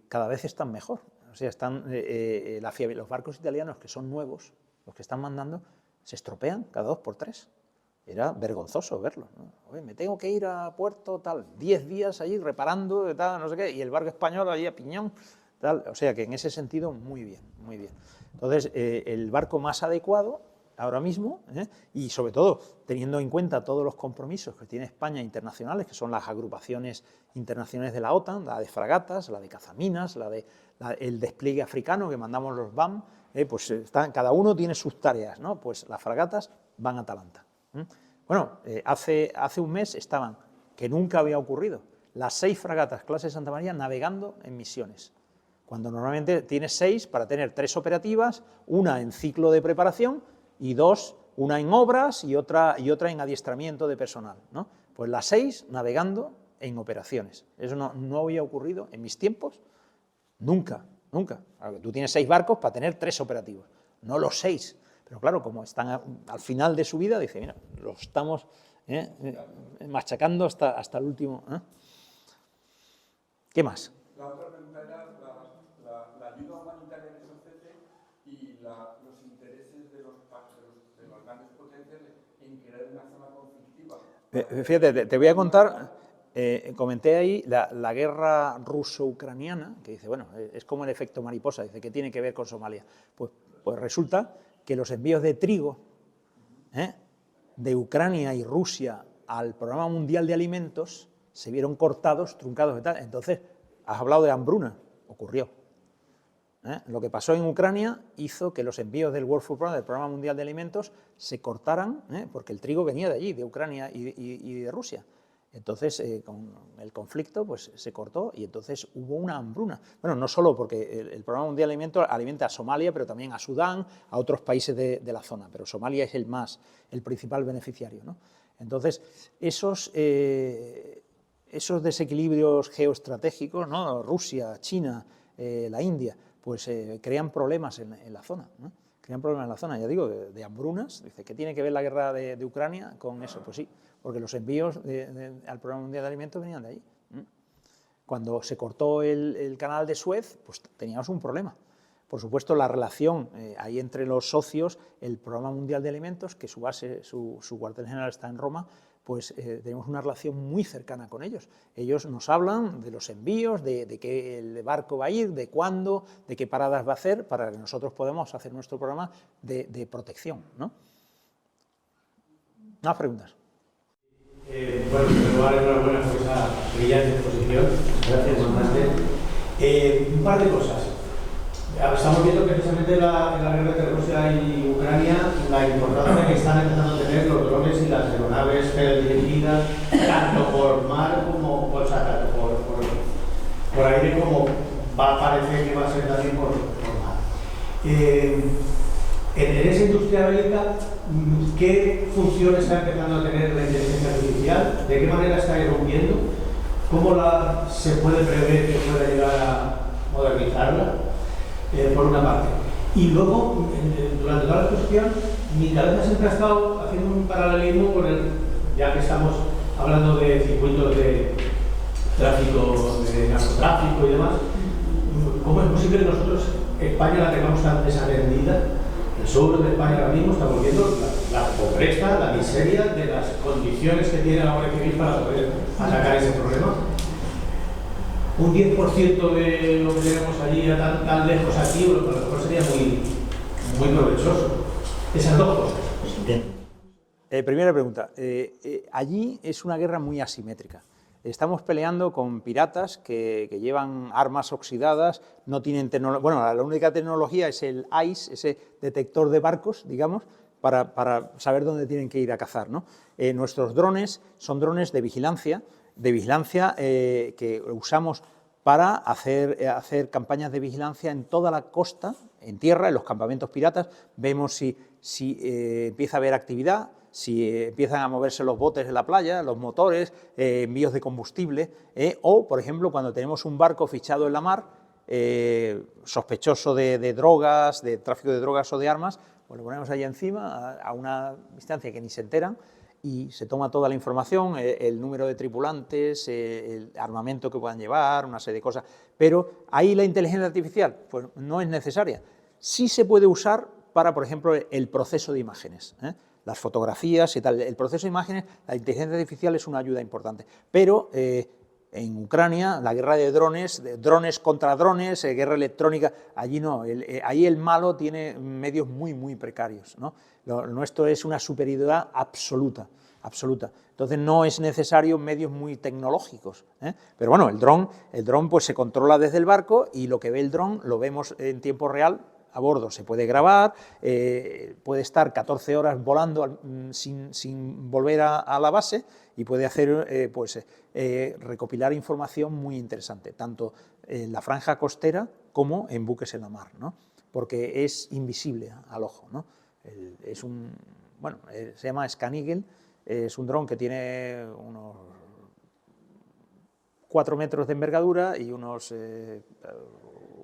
cada vez están mejor. O sea, los barcos italianos que son nuevos, los que están mandando, se estropean cada 2 por 3. Era vergonzoso verlo, ¿no? Oye, me tengo que ir a puerto, tal, 10 días allí reparando, tal, no sé qué, y el barco español allí a piñón, tal. O sea que en ese sentido, muy bien, muy bien. Entonces, el barco más adecuado ahora mismo, y sobre todo teniendo en cuenta todos los compromisos que tiene España internacionales, que son las agrupaciones internacionales de la OTAN, la de fragatas, la de cazaminas, el despliegue africano que mandamos los BAM, pues cada uno tiene sus tareas, ¿no? Pues las fragatas van a Atalanta. Bueno, hace un mes estaban, que nunca había ocurrido, las 6 fragatas clase Santa María navegando en misiones, cuando normalmente tienes 6 para tener 3 operativas, una en ciclo de preparación y 2, una en obras y otra en adiestramiento de personal, ¿no? Pues las 6 navegando en operaciones. Eso no había ocurrido en mis tiempos, nunca. Tú tienes 6 barcos para tener 3 operativos, no los 6. Pero claro, como están al final de su vida, dice, mira, los estamos machacando hasta el último. ¿Qué más? La otra pregunta era la ayuda humanitaria que se ofrece y los intereses de las grandes potencias en crear una zona conflictiva. Fíjate, te voy a contar, comenté ahí la guerra ruso-ucraniana, que dice, bueno, es como el efecto mariposa, dice, ¿qué tiene que ver con Somalia? Pues resulta que los envíos de trigo de Ucrania y Rusia al Programa Mundial de Alimentos se vieron cortados, truncados y tal. Entonces, has hablado de hambruna. ocurrió. Lo que pasó en Ucrania hizo que los envíos del World Food Programme, del Programa Mundial de Alimentos, se cortaran, porque el trigo venía de allí, de Ucrania y de Rusia. Entonces, con el conflicto, pues se cortó y entonces hubo una hambruna. Bueno, no solo porque el Programa Mundial de Alimentos alimenta a Somalia, pero también a Sudán, a otros países de la zona, pero Somalia es el principal beneficiario, ¿no? Entonces, esos desequilibrios geoestratégicos, ¿no? Rusia, China, la India, pues crean problemas en la zona, ¿no? Crean problemas en la zona, ya digo, de hambrunas. Dice, ¿qué tiene que ver la guerra de Ucrania con eso? Pues sí, porque los envíos al Programa Mundial de Alimentos venían de ahí. Cuando se cortó el canal de Suez, pues teníamos un problema. Por supuesto, la relación ahí entre los socios, el Programa Mundial de Alimentos, que su base, su cuartel general está en Roma, pues tenemos una relación muy cercana con ellos. Ellos nos hablan de los envíos, de qué el barco va a ir, de cuándo, de qué paradas va a hacer, para que nosotros podamos hacer nuestro programa de protección, ¿no? ¿Más preguntas? Bueno, en primer lugar, enhorabuena por esa brillante exposición. Gracias, Máster. Un par de cosas. Estamos viendo precisamente en la guerra entre Rusia y Ucrania la importancia que están empezando a tener los drones y las aeronaves dirigidas, tanto por mar como tanto por aire, como parece que va a ser también por mar. En esa industria bélica, ¿qué función está empezando a tener la inteligencia artificial? ¿De qué manera está irrumpiendo? ¿Cómo se puede prever que pueda llegar a modernizarla? Por una parte. Y luego, durante toda la exposición, mi cabeza siempre ha estado haciendo un paralelismo con ya que estamos hablando de circuitos de tráfico, de narcotráfico y demás, ¿cómo es posible que nosotros, España, la tengamos tan desatendida? El sur de España ahora mismo estamos viendo la pobreza, la miseria de las condiciones que tiene la Guardia Civil para poder atacar ese problema. Un 10% de lo que tenemos allí tan lejos aquí, a lo mejor sería muy provechoso. Esas dos cosas. Bien. Primera pregunta. Allí es una guerra muy asimétrica. Estamos peleando con piratas que llevan armas oxidadas, no tienen tecnología. Bueno, la única tecnología es el ICE, ese detector de barcos, digamos, para saber dónde tienen que ir a cazar, ¿no? Nuestros drones son drones de vigilancia que usamos para hacer campañas de vigilancia en toda la costa, en tierra, en los campamentos piratas. Vemos si empieza a haber actividad, si empiezan a moverse los botes en la playa, los motores, envíos de combustible, o, por ejemplo, cuando tenemos un barco fichado en la mar, sospechoso de drogas, de tráfico de drogas o de armas, pues lo ponemos allí encima, a una distancia que ni se enteran, y se toma toda la información, el número de tripulantes, el armamento que puedan llevar, una serie de cosas. Pero ahí la inteligencia artificial pues no es necesaria. Sí se puede usar para, por ejemplo, el proceso de imágenes, las fotografías y tal. El proceso de imágenes, la inteligencia artificial es una ayuda importante. Pero en Ucrania, la guerra de drones contra drones, guerra electrónica, allí no. Ahí el malo tiene medios muy precarios, ¿no? Lo nuestro es una superioridad absoluta. Entonces no es necesario medios muy tecnológicos, Pero bueno, el dron pues se controla desde el barco y lo que ve el dron lo vemos en tiempo real a bordo. Se puede grabar, puede estar 14 horas volando sin volver a la base y puede hacer recopilar información muy interesante, tanto en la franja costera como en buques en la mar, ¿no? Porque es invisible al ojo, ¿no? Se llama Scan-Eagle, es un dron que tiene unos 4 metros de envergadura y unos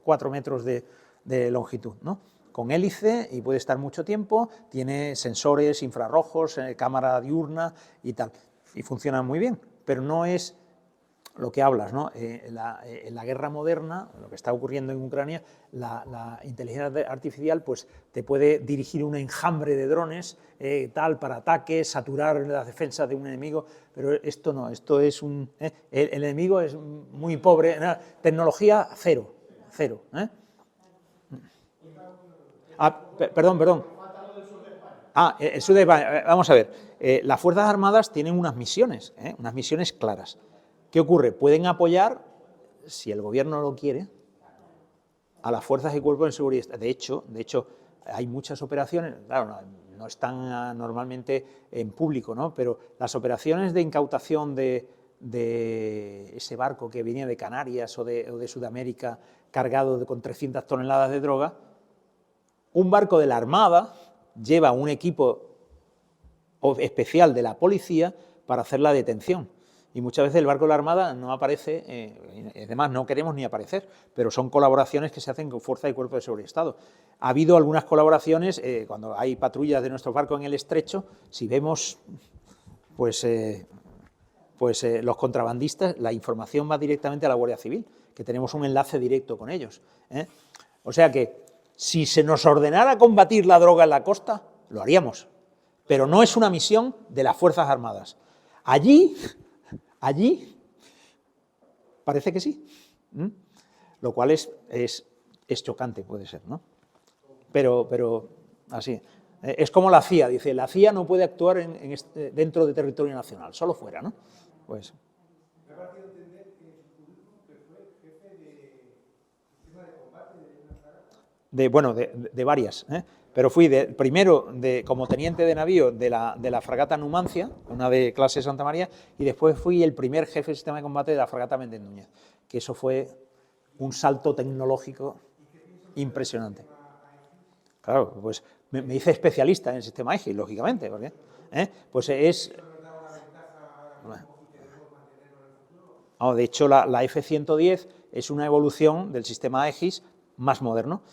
4 metros de longitud, ¿no? Con hélice y puede estar mucho tiempo, tiene sensores infrarrojos, cámara diurna y tal, y funciona muy bien, pero no es lo que hablas, ¿no? En la guerra moderna, lo que está ocurriendo en Ucrania, la inteligencia artificial pues, te puede dirigir un enjambre de drones para ataques, saturar las defensas de un enemigo, pero esto no, esto es el enemigo es muy pobre, tecnología cero. Perdón. El sur de España, vamos a ver, las Fuerzas Armadas tienen unas misiones claras. ¿Qué ocurre? Pueden apoyar, si el gobierno lo quiere, a las fuerzas y cuerpos de seguridad. De hecho, hay muchas operaciones, claro, no están normalmente en público, ¿no? Pero las operaciones de incautación de ese barco que venía de Canarias o de Sudamérica cargado con 300 toneladas de droga, un barco de la Armada lleva un equipo especial de la policía para hacer la detención. Y muchas veces el barco de la Armada no aparece, además no queremos ni aparecer, pero son colaboraciones que se hacen con Fuerza y Cuerpo de Seguridad del Estado. Ha habido algunas colaboraciones, cuando hay patrullas de nuestros barcos en el estrecho, si vemos, pues los contrabandistas, la información va directamente a la Guardia Civil, que tenemos un enlace directo con ellos. O sea que, si se nos ordenara combatir la droga en la costa, lo haríamos, pero no es una misión de las Fuerzas Armadas. Allí parece que sí, lo cual es chocante, puede ser, ¿no? Pero así. Es como la CIA, dice, la CIA no puede actuar dentro de territorio nacional, solo fuera, ¿no? Pues... Me ha parecido entender que en su currículum que fue jefe de sistema de combate de una fragata. De varias, pero fui primero como teniente de navío de la fragata Numancia, una de clase Santa María, y después fui el primer jefe de sistema de combate de la fragata Méndez Núñez, que eso fue un salto tecnológico impresionante. Claro, pues me hice especialista en el sistema Aegis, lógicamente, porque pues es... de hecho, la F-110 es una evolución del sistema Aegis más moderno.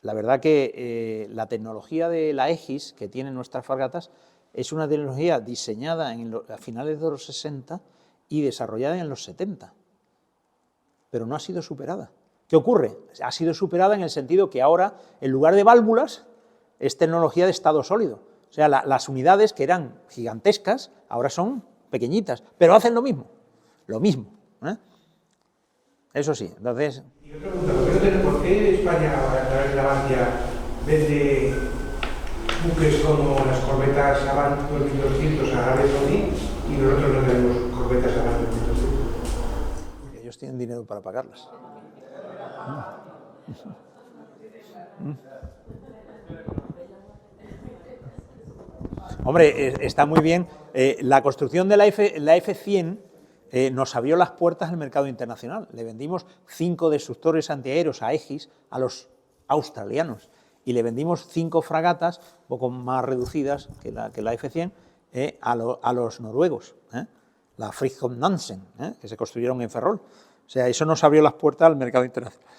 La verdad que la tecnología de la Aegis que tienen nuestras fragatas es una tecnología diseñada a finales de los 60 y desarrollada en los 70, pero no ha sido superada. ¿Qué ocurre? Ha sido superada en el sentido que ahora, en lugar de válvulas, es tecnología de estado sólido. O sea, las unidades que eran gigantescas, ahora son pequeñitas, pero hacen lo mismo. Eso sí, entonces... Y yo pregunto, ¿por qué España, a través de la Navantia, vende buques como las corbetas Avant 2200 a Arabia Saudí y nosotros no tenemos corbetas Avant 2200? Porque ellos tienen dinero para pagarlas. Hombre, está muy bien. La construcción de la F-100 nos abrió las puertas al mercado internacional. Le vendimos 5 destructores antiaéreos a Aegis, a los australianos, y le vendimos 5 fragatas, un poco más reducidas que la F-100, a los noruegos, la Fridtjof Nansen, que se construyeron en Ferrol. O sea, eso nos abrió las puertas al mercado internacional.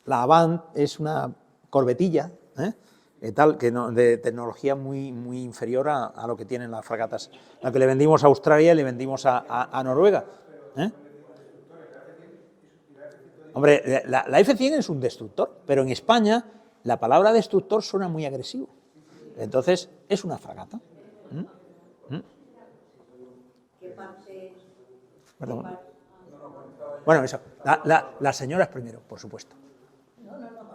La Avant es una corbetilla, de tecnología muy inferior a lo que tienen las fragatas. La que le vendimos a Australia y le vendimos a Noruega. Hombre, la F-100 es un destructor, pero en España la palabra destructor suena muy agresivo. Entonces, es una fragata. ¿Qué parte? Perdón. Bueno, eso. Las señoras primero, por supuesto.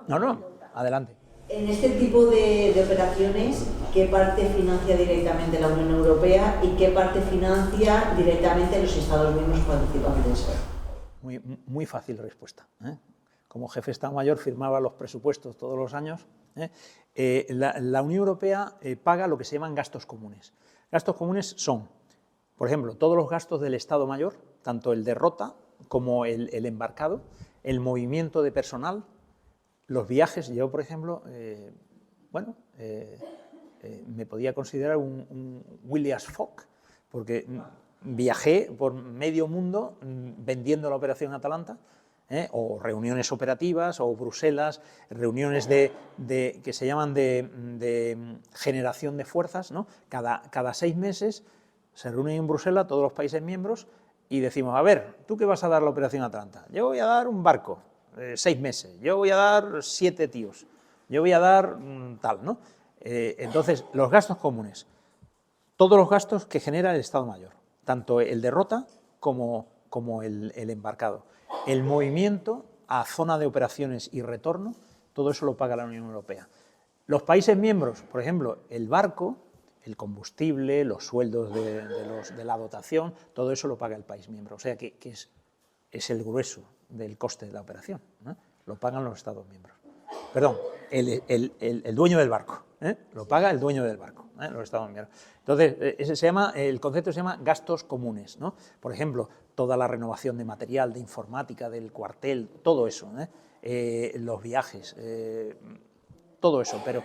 No, adelante. En este tipo de operaciones, ¿qué parte financia directamente la Unión Europea y qué parte financia directamente los Estados miembros participantes? Muy fácil respuesta. Como jefe de Estado Mayor firmaba los presupuestos todos los años. La Unión Europea paga lo que se llaman gastos comunes. Gastos comunes son, por ejemplo, todos los gastos del Estado Mayor, tanto el de rota como el embarcado, el movimiento de personal, los viajes. Yo, por ejemplo, me podía considerar un Phileas Fogg, porque viajé por medio mundo vendiendo la operación Atalanta, o reuniones operativas, o Bruselas, reuniones que se llaman de generación de fuerzas, ¿no? Cada 6 meses se reúnen en Bruselas todos los países miembros y decimos, a ver, ¿tú qué vas a dar la operación Atalanta? Yo voy a dar un barco, 6 meses, yo voy a dar 7 tíos, yo voy a dar tal, ¿no? Entonces, los gastos comunes, todos los gastos que genera el Estado Mayor, tanto el de rota como el embarcado. El movimiento a zona de operaciones y retorno, todo eso lo paga la Unión Europea. Los países miembros, por ejemplo, el barco, el combustible, los sueldos de la dotación, todo eso lo paga el país miembro. O sea que es el grueso del coste de la operación, ¿no? lo pagan los Estados miembros. Perdón, el dueño del barco, lo paga el dueño del barco, los Estados miembros. Entonces, el concepto se llama gastos comunes, ¿no? Por ejemplo, toda la renovación de material, de informática, del cuartel, todo eso, los viajes, todo eso, pero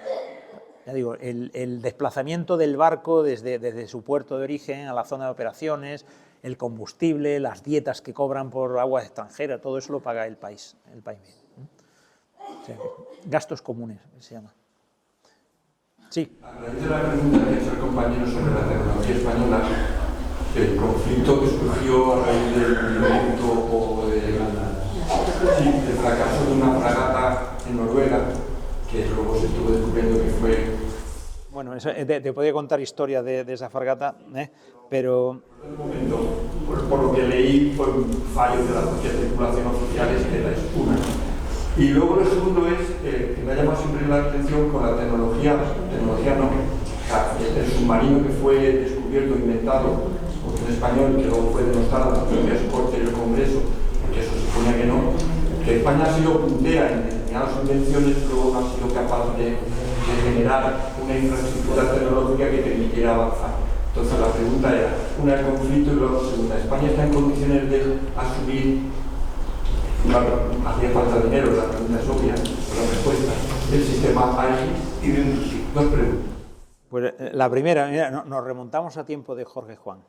ya digo, el desplazamiento del barco desde su puerto de origen a la zona de operaciones, el combustible, las dietas que cobran por aguas extranjeras, todo eso lo paga el país mismo. O sea, gastos comunes se llama. Sí. A raíz de la pregunta que ha hecho el compañero sobre la tecnología española, el conflicto que surgió a raíz del hundimiento o del fracaso de una fragata en Noruega, que luego se estuvo descubriendo que fue... Bueno, te podía contar historias de esa fragata, pero... En un momento, por lo que leí, fue un fallo de las propias tripulaciones oficiales, que es una. Y luego lo segundo es, que me ha llamado siempre la atención con la tecnología no, el submarino que fue descubierto, inventado por un español, que luego fue denostado por la propia Corte y el Congreso, porque eso se suponía que no, que España ha sido puntera en determinadas invenciones, luego no ha sido capaz de generar una infraestructura tecnológica que permitiera avanzar. Entonces la pregunta era, una el conflicto y luego la segunda, ¿España está en condiciones de asumir, hacía falta dinero, la pregunta es obvia, pero la respuesta, el sistema AIGIS? Y dos preguntas. Pues la primera, mira, nos remontamos a tiempo de Jorge Juan.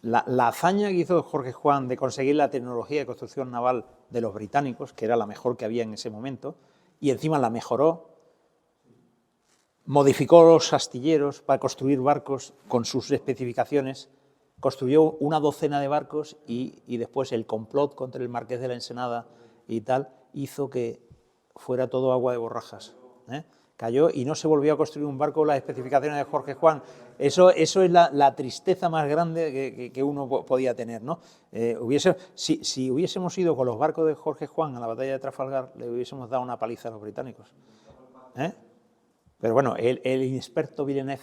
La hazaña que hizo Jorge Juan de conseguir la tecnología de construcción naval de los británicos, que era la mejor que había en ese momento, y encima la mejoró, modificó los astilleros para construir barcos con sus especificaciones, construyó una docena de barcos y después el complot contra el Marqués de la Ensenada y tal hizo que fuera todo agua de borrajas. Cayó y no se volvió a construir un barco con las especificaciones de Jorge Juan. Eso es la tristeza más grande que uno podía tener, ¿no? Si hubiésemos ido con los barcos de Jorge Juan a la batalla de Trafalgar, le hubiésemos dado una paliza a los británicos. Pero bueno, el inexperto Villeneuve,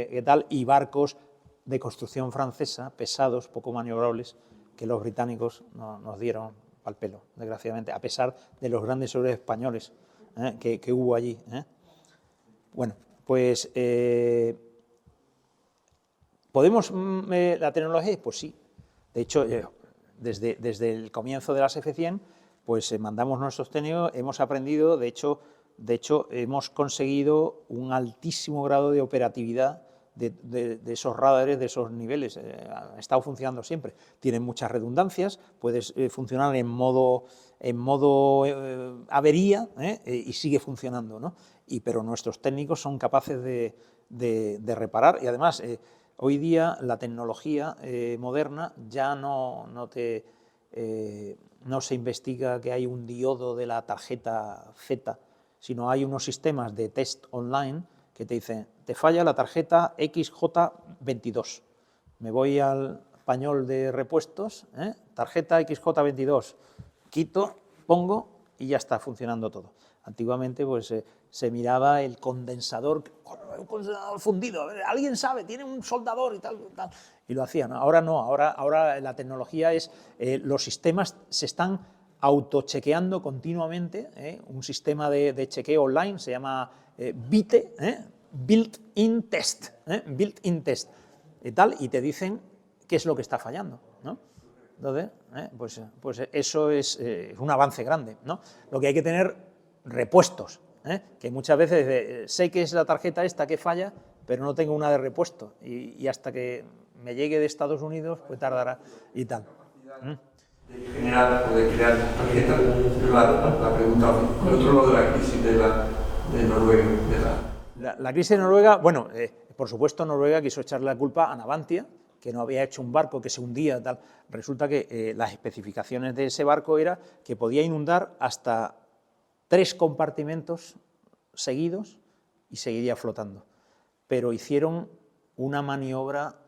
¿qué tal? Y barcos de construcción francesa, pesados, poco maniobrables, que los británicos nos dieron al pelo, desgraciadamente, a pesar de los grandes héroes españoles que hubo allí. Bueno, pues, ¿podemos la tecnología? Pues sí. De hecho, desde el comienzo de las F-100, pues mandamos nuestros técnicos, hemos aprendido, de hecho, hemos conseguido un altísimo grado de operatividad de esos radares, de esos niveles. Ha estado funcionando siempre. Tienen muchas redundancias, puedes funcionar en modo avería y sigue funcionando, ¿no? Pero nuestros técnicos son capaces de reparar y además hoy día la tecnología moderna ya no se investiga que hay un diodo de la tarjeta Z, sino hay unos sistemas de test online que te dicen, te falla la tarjeta XJ22. Me voy al pañol de repuestos, tarjeta XJ22, quito, pongo y ya está funcionando todo. Antiguamente pues se miraba el condensador, un condensador fundido, alguien sabe, tiene un soldador y tal, y lo hacían. Ahora no, ahora la tecnología es, los sistemas se están autochequeando continuamente, un sistema de chequeo online, se llama BITE, Built-in Test, Built-in Test, y tal, y te dicen qué es lo que está fallando, ¿no? Entonces, pues eso es un avance grande, ¿no? Lo que hay que tener repuestos, que muchas veces sé que es la tarjeta esta que falla, pero no tengo una de repuesto, y hasta que me llegue de Estados Unidos, pues tardará y tal. De generar o de crear tarjetas, la pregunta, el otro lado de la crisis de Noruega. La crisis de Noruega, bueno, por supuesto Noruega quiso echarle la culpa a Navantia, que no había hecho un barco que se hundía, tal. Resulta que las especificaciones de ese barco era que podía inundar hasta 3 compartimentos seguidos y seguiría flotando. Pero hicieron una maniobra,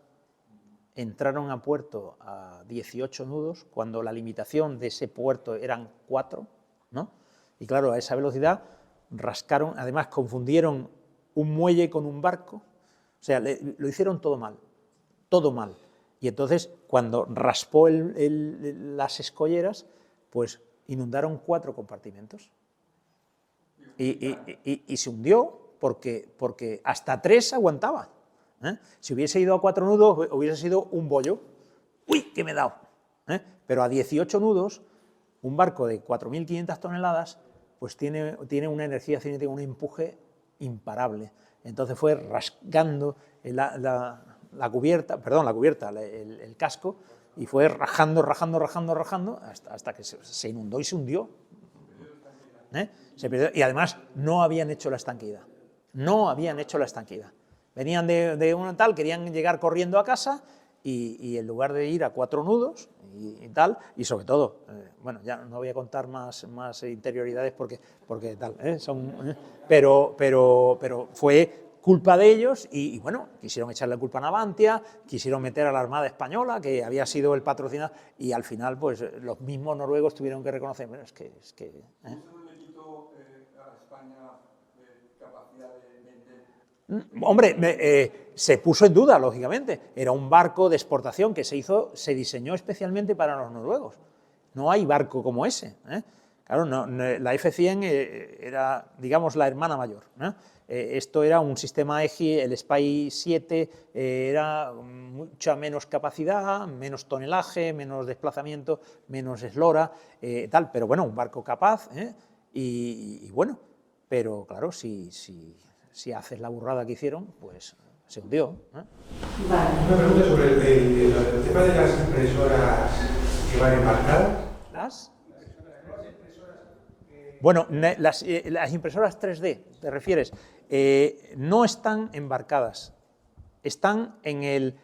entraron a puerto a 18 nudos, cuando la limitación de ese puerto eran 4, ¿no? Y claro, a esa velocidad rascaron, además confundieron un muelle con un barco, o sea, lo hicieron todo mal. Todo mal. Y entonces, cuando raspó las escolleras, pues inundaron 4 compartimentos. Y se hundió porque hasta 3 aguantaba. Si hubiese ido a 4 nudos, hubiese sido un bollo. ¡Uy, que me he dado! Pero a 18 nudos, un barco de 4.500 toneladas, pues tiene una energía cinética, un empuje imparable. Entonces fue rasgando la cubierta, el casco, y fue rajando hasta que se inundó y se hundió. Se perdió, y además no habían hecho la estanqueidad. Venían de un tal, querían llegar corriendo a casa y en lugar de ir a 4 nudos y tal, y sobre todo, bueno, ya no voy a contar más interioridades porque tal, pero fue culpa de ellos y bueno, quisieron echarle culpa a Navantia, quisieron meter a la Armada Española, que había sido el patrocinador, y al final pues los mismos noruegos tuvieron que reconocer, bueno, es que Hombre, se puso en duda, lógicamente. Era un barco de exportación que se diseñó especialmente para los noruegos. No hay barco como ese. Claro, la F-100 era, digamos, la hermana mayor. Esto era un sistema EGI, el Spy 7 era mucha menos capacidad, menos tonelaje, menos desplazamiento, menos eslora, tal, pero bueno, un barco capaz, y bueno, pero claro, si haces la burrada que hicieron, pues se hundió. Vale. Una pregunta sobre el tema de las impresoras que van embarcadas. Bueno, las impresoras 3D, ¿te refieres? No están embarcadas, están en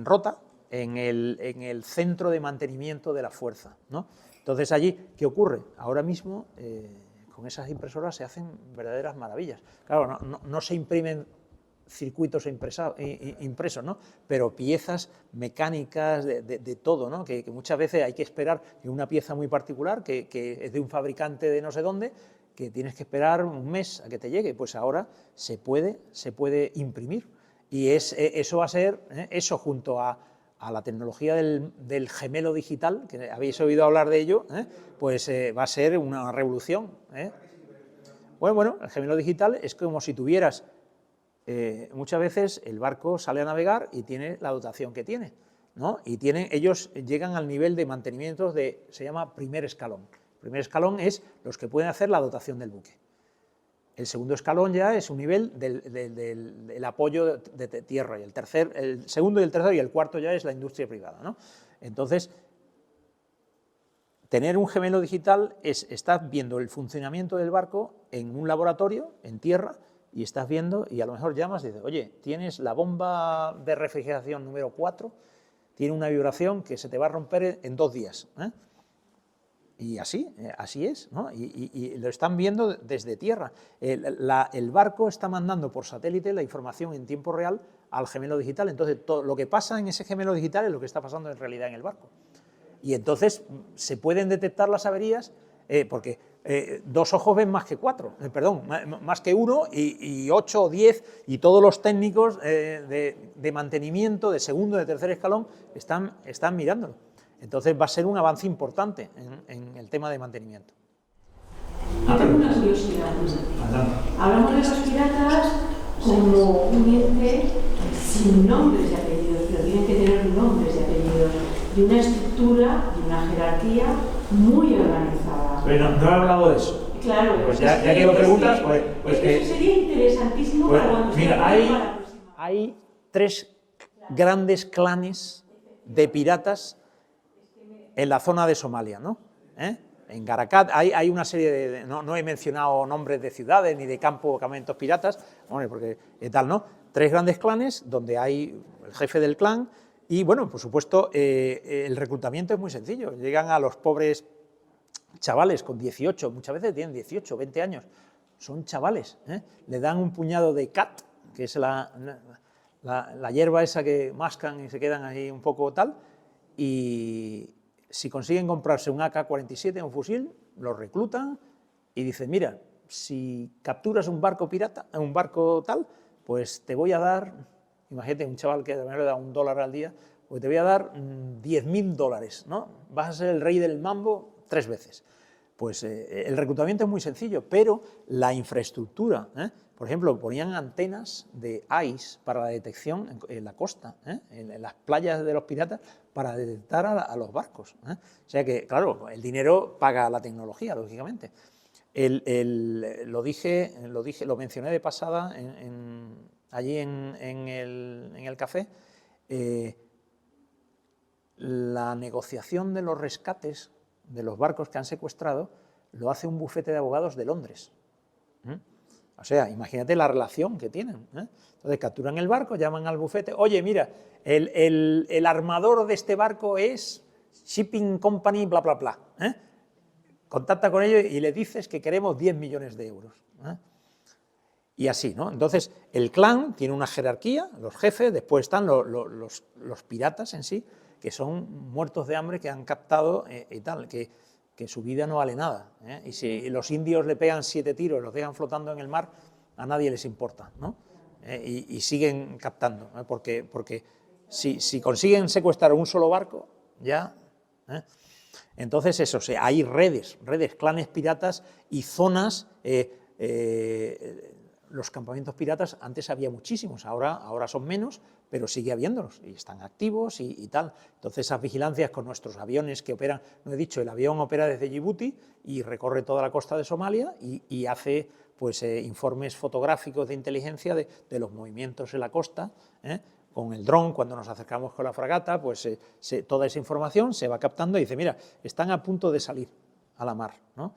rota, en el centro de mantenimiento de la fuerza, ¿no? Entonces allí, ¿qué ocurre? Ahora mismo con esas impresoras se hacen verdaderas maravillas. Claro, no se imprimen circuitos impresos, ¿no? Pero piezas mecánicas de todo, ¿no? Que muchas veces hay que esperar que una pieza muy particular, que es de un fabricante de no sé dónde, que tienes que esperar un mes a que te llegue, pues ahora se puede imprimir. Y eso va a ser, eso junto a la tecnología del gemelo digital, que habéis oído hablar de ello, pues va a ser una revolución. Bueno, el gemelo digital es como si tuvieras, muchas veces el barco sale a navegar y tiene la dotación que tiene, ¿no? Y ellos llegan al nivel de mantenimiento se llama primer escalón. El primer escalón es los que pueden hacer la dotación del buque. El segundo escalón ya es un nivel del apoyo de tierra, y el segundo y el tercero y el cuarto ya es la industria privada, ¿no? Entonces, tener un gemelo digital estás viendo el funcionamiento del barco en un laboratorio, en tierra, y estás viendo, y a lo mejor llamas y dices, oye, tienes la bomba de refrigeración número 4, tiene una vibración que se te va a romper en 2 días, Y así es, ¿no? Y lo están viendo desde tierra. El barco está mandando por satélite la información en tiempo real al gemelo digital. Entonces, todo lo que pasa en ese gemelo digital es lo que está pasando en realidad en el barco. Y entonces se pueden detectar las averías porque 2 ojos ven más que 4, más que 1 y 8 o 10, y todos los técnicos de mantenimiento de segundo, de tercer escalón están mirándolo. Entonces va a ser un avance importante en el tema de mantenimiento. Yo tengo una curiosidad. Hablamos de los piratas como un ente sin nombres y apellidos, pero tienen que tener nombres y apellidos, y una estructura y una jerarquía muy organizada. Pero no he hablado de eso. Claro, pues ya que lo preguntas, pues eso sería interesantísimo para cuando mira, hay 3 grandes clanes de piratas en la zona de Somalia, ¿no? En Garakat hay una serie no he mencionado nombres de ciudades ni de campamentos piratas, porque tal, ¿no? 3 grandes clanes donde hay el jefe del clan y, bueno, por supuesto, el reclutamiento es muy sencillo. Llegan a los pobres chavales con 18, muchas veces tienen 18, 20 años, son chavales, le dan un puñado de cat, que es la hierba esa que mascan y se quedan ahí un poco tal, y si consiguen comprarse un AK-47, un fusil, lo reclutan y dicen, mira, si capturas un barco pirata, un barco tal, pues te voy a dar, imagínate un chaval que le da $1 al día, pues te voy a dar $10.000, ¿no? Vas a ser el rey del mambo 3 veces. Pues el reclutamiento es muy sencillo, pero la infraestructura, por ejemplo, ponían antenas de ICE para la detección en la costa, en las playas de los piratas, para detectar a los barcos. O sea que, claro, el dinero paga la tecnología, lógicamente. Lo mencioné de pasada allí en el café. La negociación de los rescates de los barcos que han secuestrado lo hace un bufete de abogados de Londres. O sea, imagínate la relación que tienen. Entonces capturan el barco, llaman al bufete, oye, mira, el armador de este barco es Shipping Company, bla, bla, bla. Contacta con ellos y le dices que queremos 10 millones de euros. Y así, ¿no? Entonces, el clan tiene una jerarquía, los jefes, después están los piratas en sí, que son muertos de hambre, que han captado y tal, que su vida no vale nada. Y si los indios le pegan 7 tiros y los dejan flotando en el mar, a nadie les importa, ¿no? Y siguen captando, ¿no? Porque si consiguen secuestrar un solo barco, ya... Entonces, eso, hay redes, clanes piratas y zonas... los campamentos piratas antes había muchísimos, ahora son menos, pero sigue habiéndolos y están activos y tal. Entonces esas vigilancias con nuestros aviones que operan, no he dicho, el avión opera desde Djibouti y recorre toda la costa de Somalia y hace pues informes fotográficos de inteligencia de los movimientos en la costa, con el dron, cuando nos acercamos con la fragata, pues toda esa información se va captando y dice, mira, están a punto de salir a la mar, ¿no?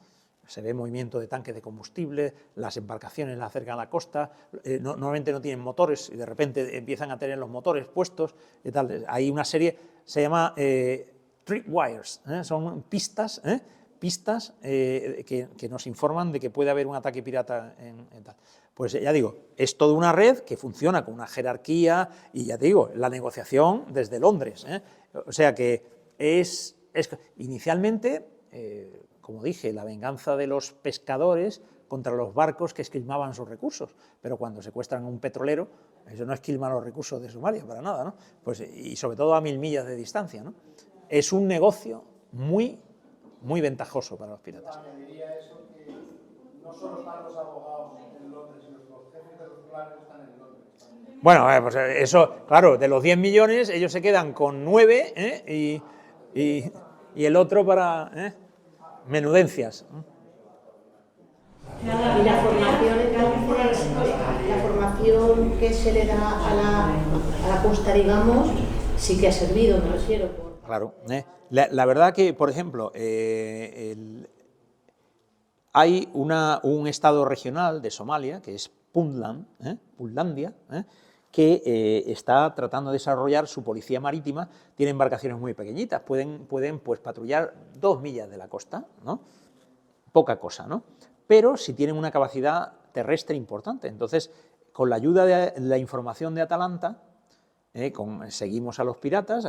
Se ve movimiento de tanques de combustible, las embarcaciones la acercan a la costa, normalmente no tienen motores y de repente empiezan a tener los motores puestos y tal. Hay una serie, se llama tripwires, son pistas que nos informan de que puede haber un ataque pirata en tal. Pues ya digo, es toda una red que funciona con una jerarquía y ya te digo, la negociación desde Londres. O sea que es inicialmente... como dije, la venganza de los pescadores contra los barcos que esquilmaban sus recursos, pero cuando secuestran a un petrolero, eso no esquilma los recursos de Somalia, para nada, ¿no? Pues, y sobre todo a 1000 millas de distancia, ¿no? Es un negocio muy, muy ventajoso para los piratas. Añadiría eso que no solo están los abogados en Londres, sino que los jefes de los clanes están en Londres. Bueno, pues eso, claro, de los 10 millones, ellos se quedan con 9, y el otro para... menudencias. Y la formación que se le da a la costa, digamos, sí que ha servido, me refiero. Claro. La verdad que, por ejemplo, hay un estado regional de Somalia, que es Puntlandia, que está tratando de desarrollar su policía marítima. Tiene embarcaciones muy pequeñitas, pueden pues, patrullar 2 millas de la costa, ¿no? Poca cosa, ¿no? Pero sí tienen una capacidad terrestre importante. Entonces, con la ayuda de la información de Atalanta, seguimos a los piratas,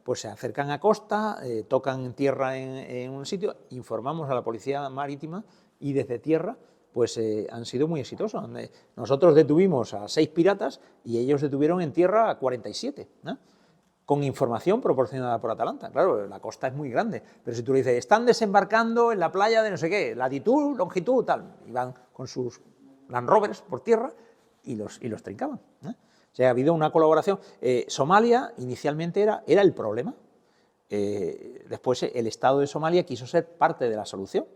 pues se acercan a costa, tocan tierra en un sitio, informamos a la policía marítima y desde tierra pues han sido muy exitosos. Nosotros detuvimos a 6 piratas y ellos detuvieron en tierra a 47, ¿no? Con información proporcionada por Atalanta. Claro, la costa es muy grande, pero si tú le dices, están desembarcando en la playa de no sé qué, latitud, longitud, tal, y van con sus Land Rovers por tierra y los trincaban, ¿no? O sea, ha habido una colaboración. Somalia inicialmente era el problema, después el Estado de Somalia quiso ser parte de la solución.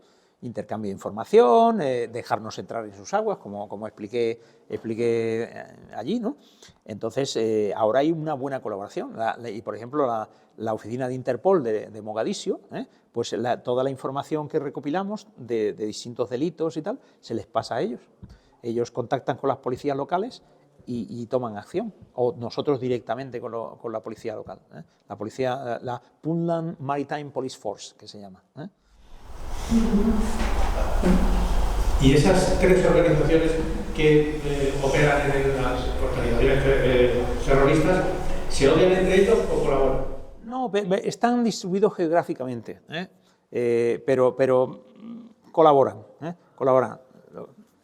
Intercambio de información, dejarnos entrar en sus aguas, como expliqué allí, ¿no? Entonces, ahora hay una buena colaboración. Y, por ejemplo, la oficina de Interpol de Mogadiscio, pues toda la información que recopilamos de distintos delitos y tal, se les pasa a ellos. Ellos contactan con las policías locales y toman acción, o nosotros directamente con la policía local, la Puntland Maritime Police Force, que se llama. Y esas 3 organizaciones que operan en las organizaciones terroristas, ¿se odian entre ellos o colaboran? No, están distribuidos geográficamente, pero colaboran.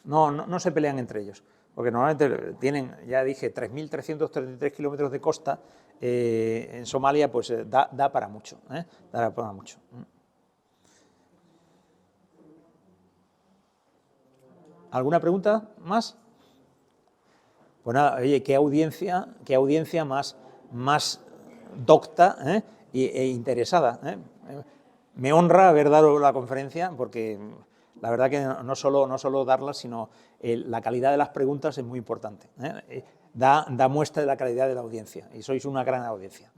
No se pelean entre ellos, porque normalmente tienen, ya dije, 3.333 kilómetros de costa. En Somalia pues da para mucho, dará para mucho. ¿Alguna pregunta más? Pues nada, oye, qué audiencia más docta e interesada. Me honra haber dado la conferencia porque la verdad que no solo darla, sino la calidad de las preguntas es muy importante. Da muestra de la calidad de la audiencia y sois una gran audiencia.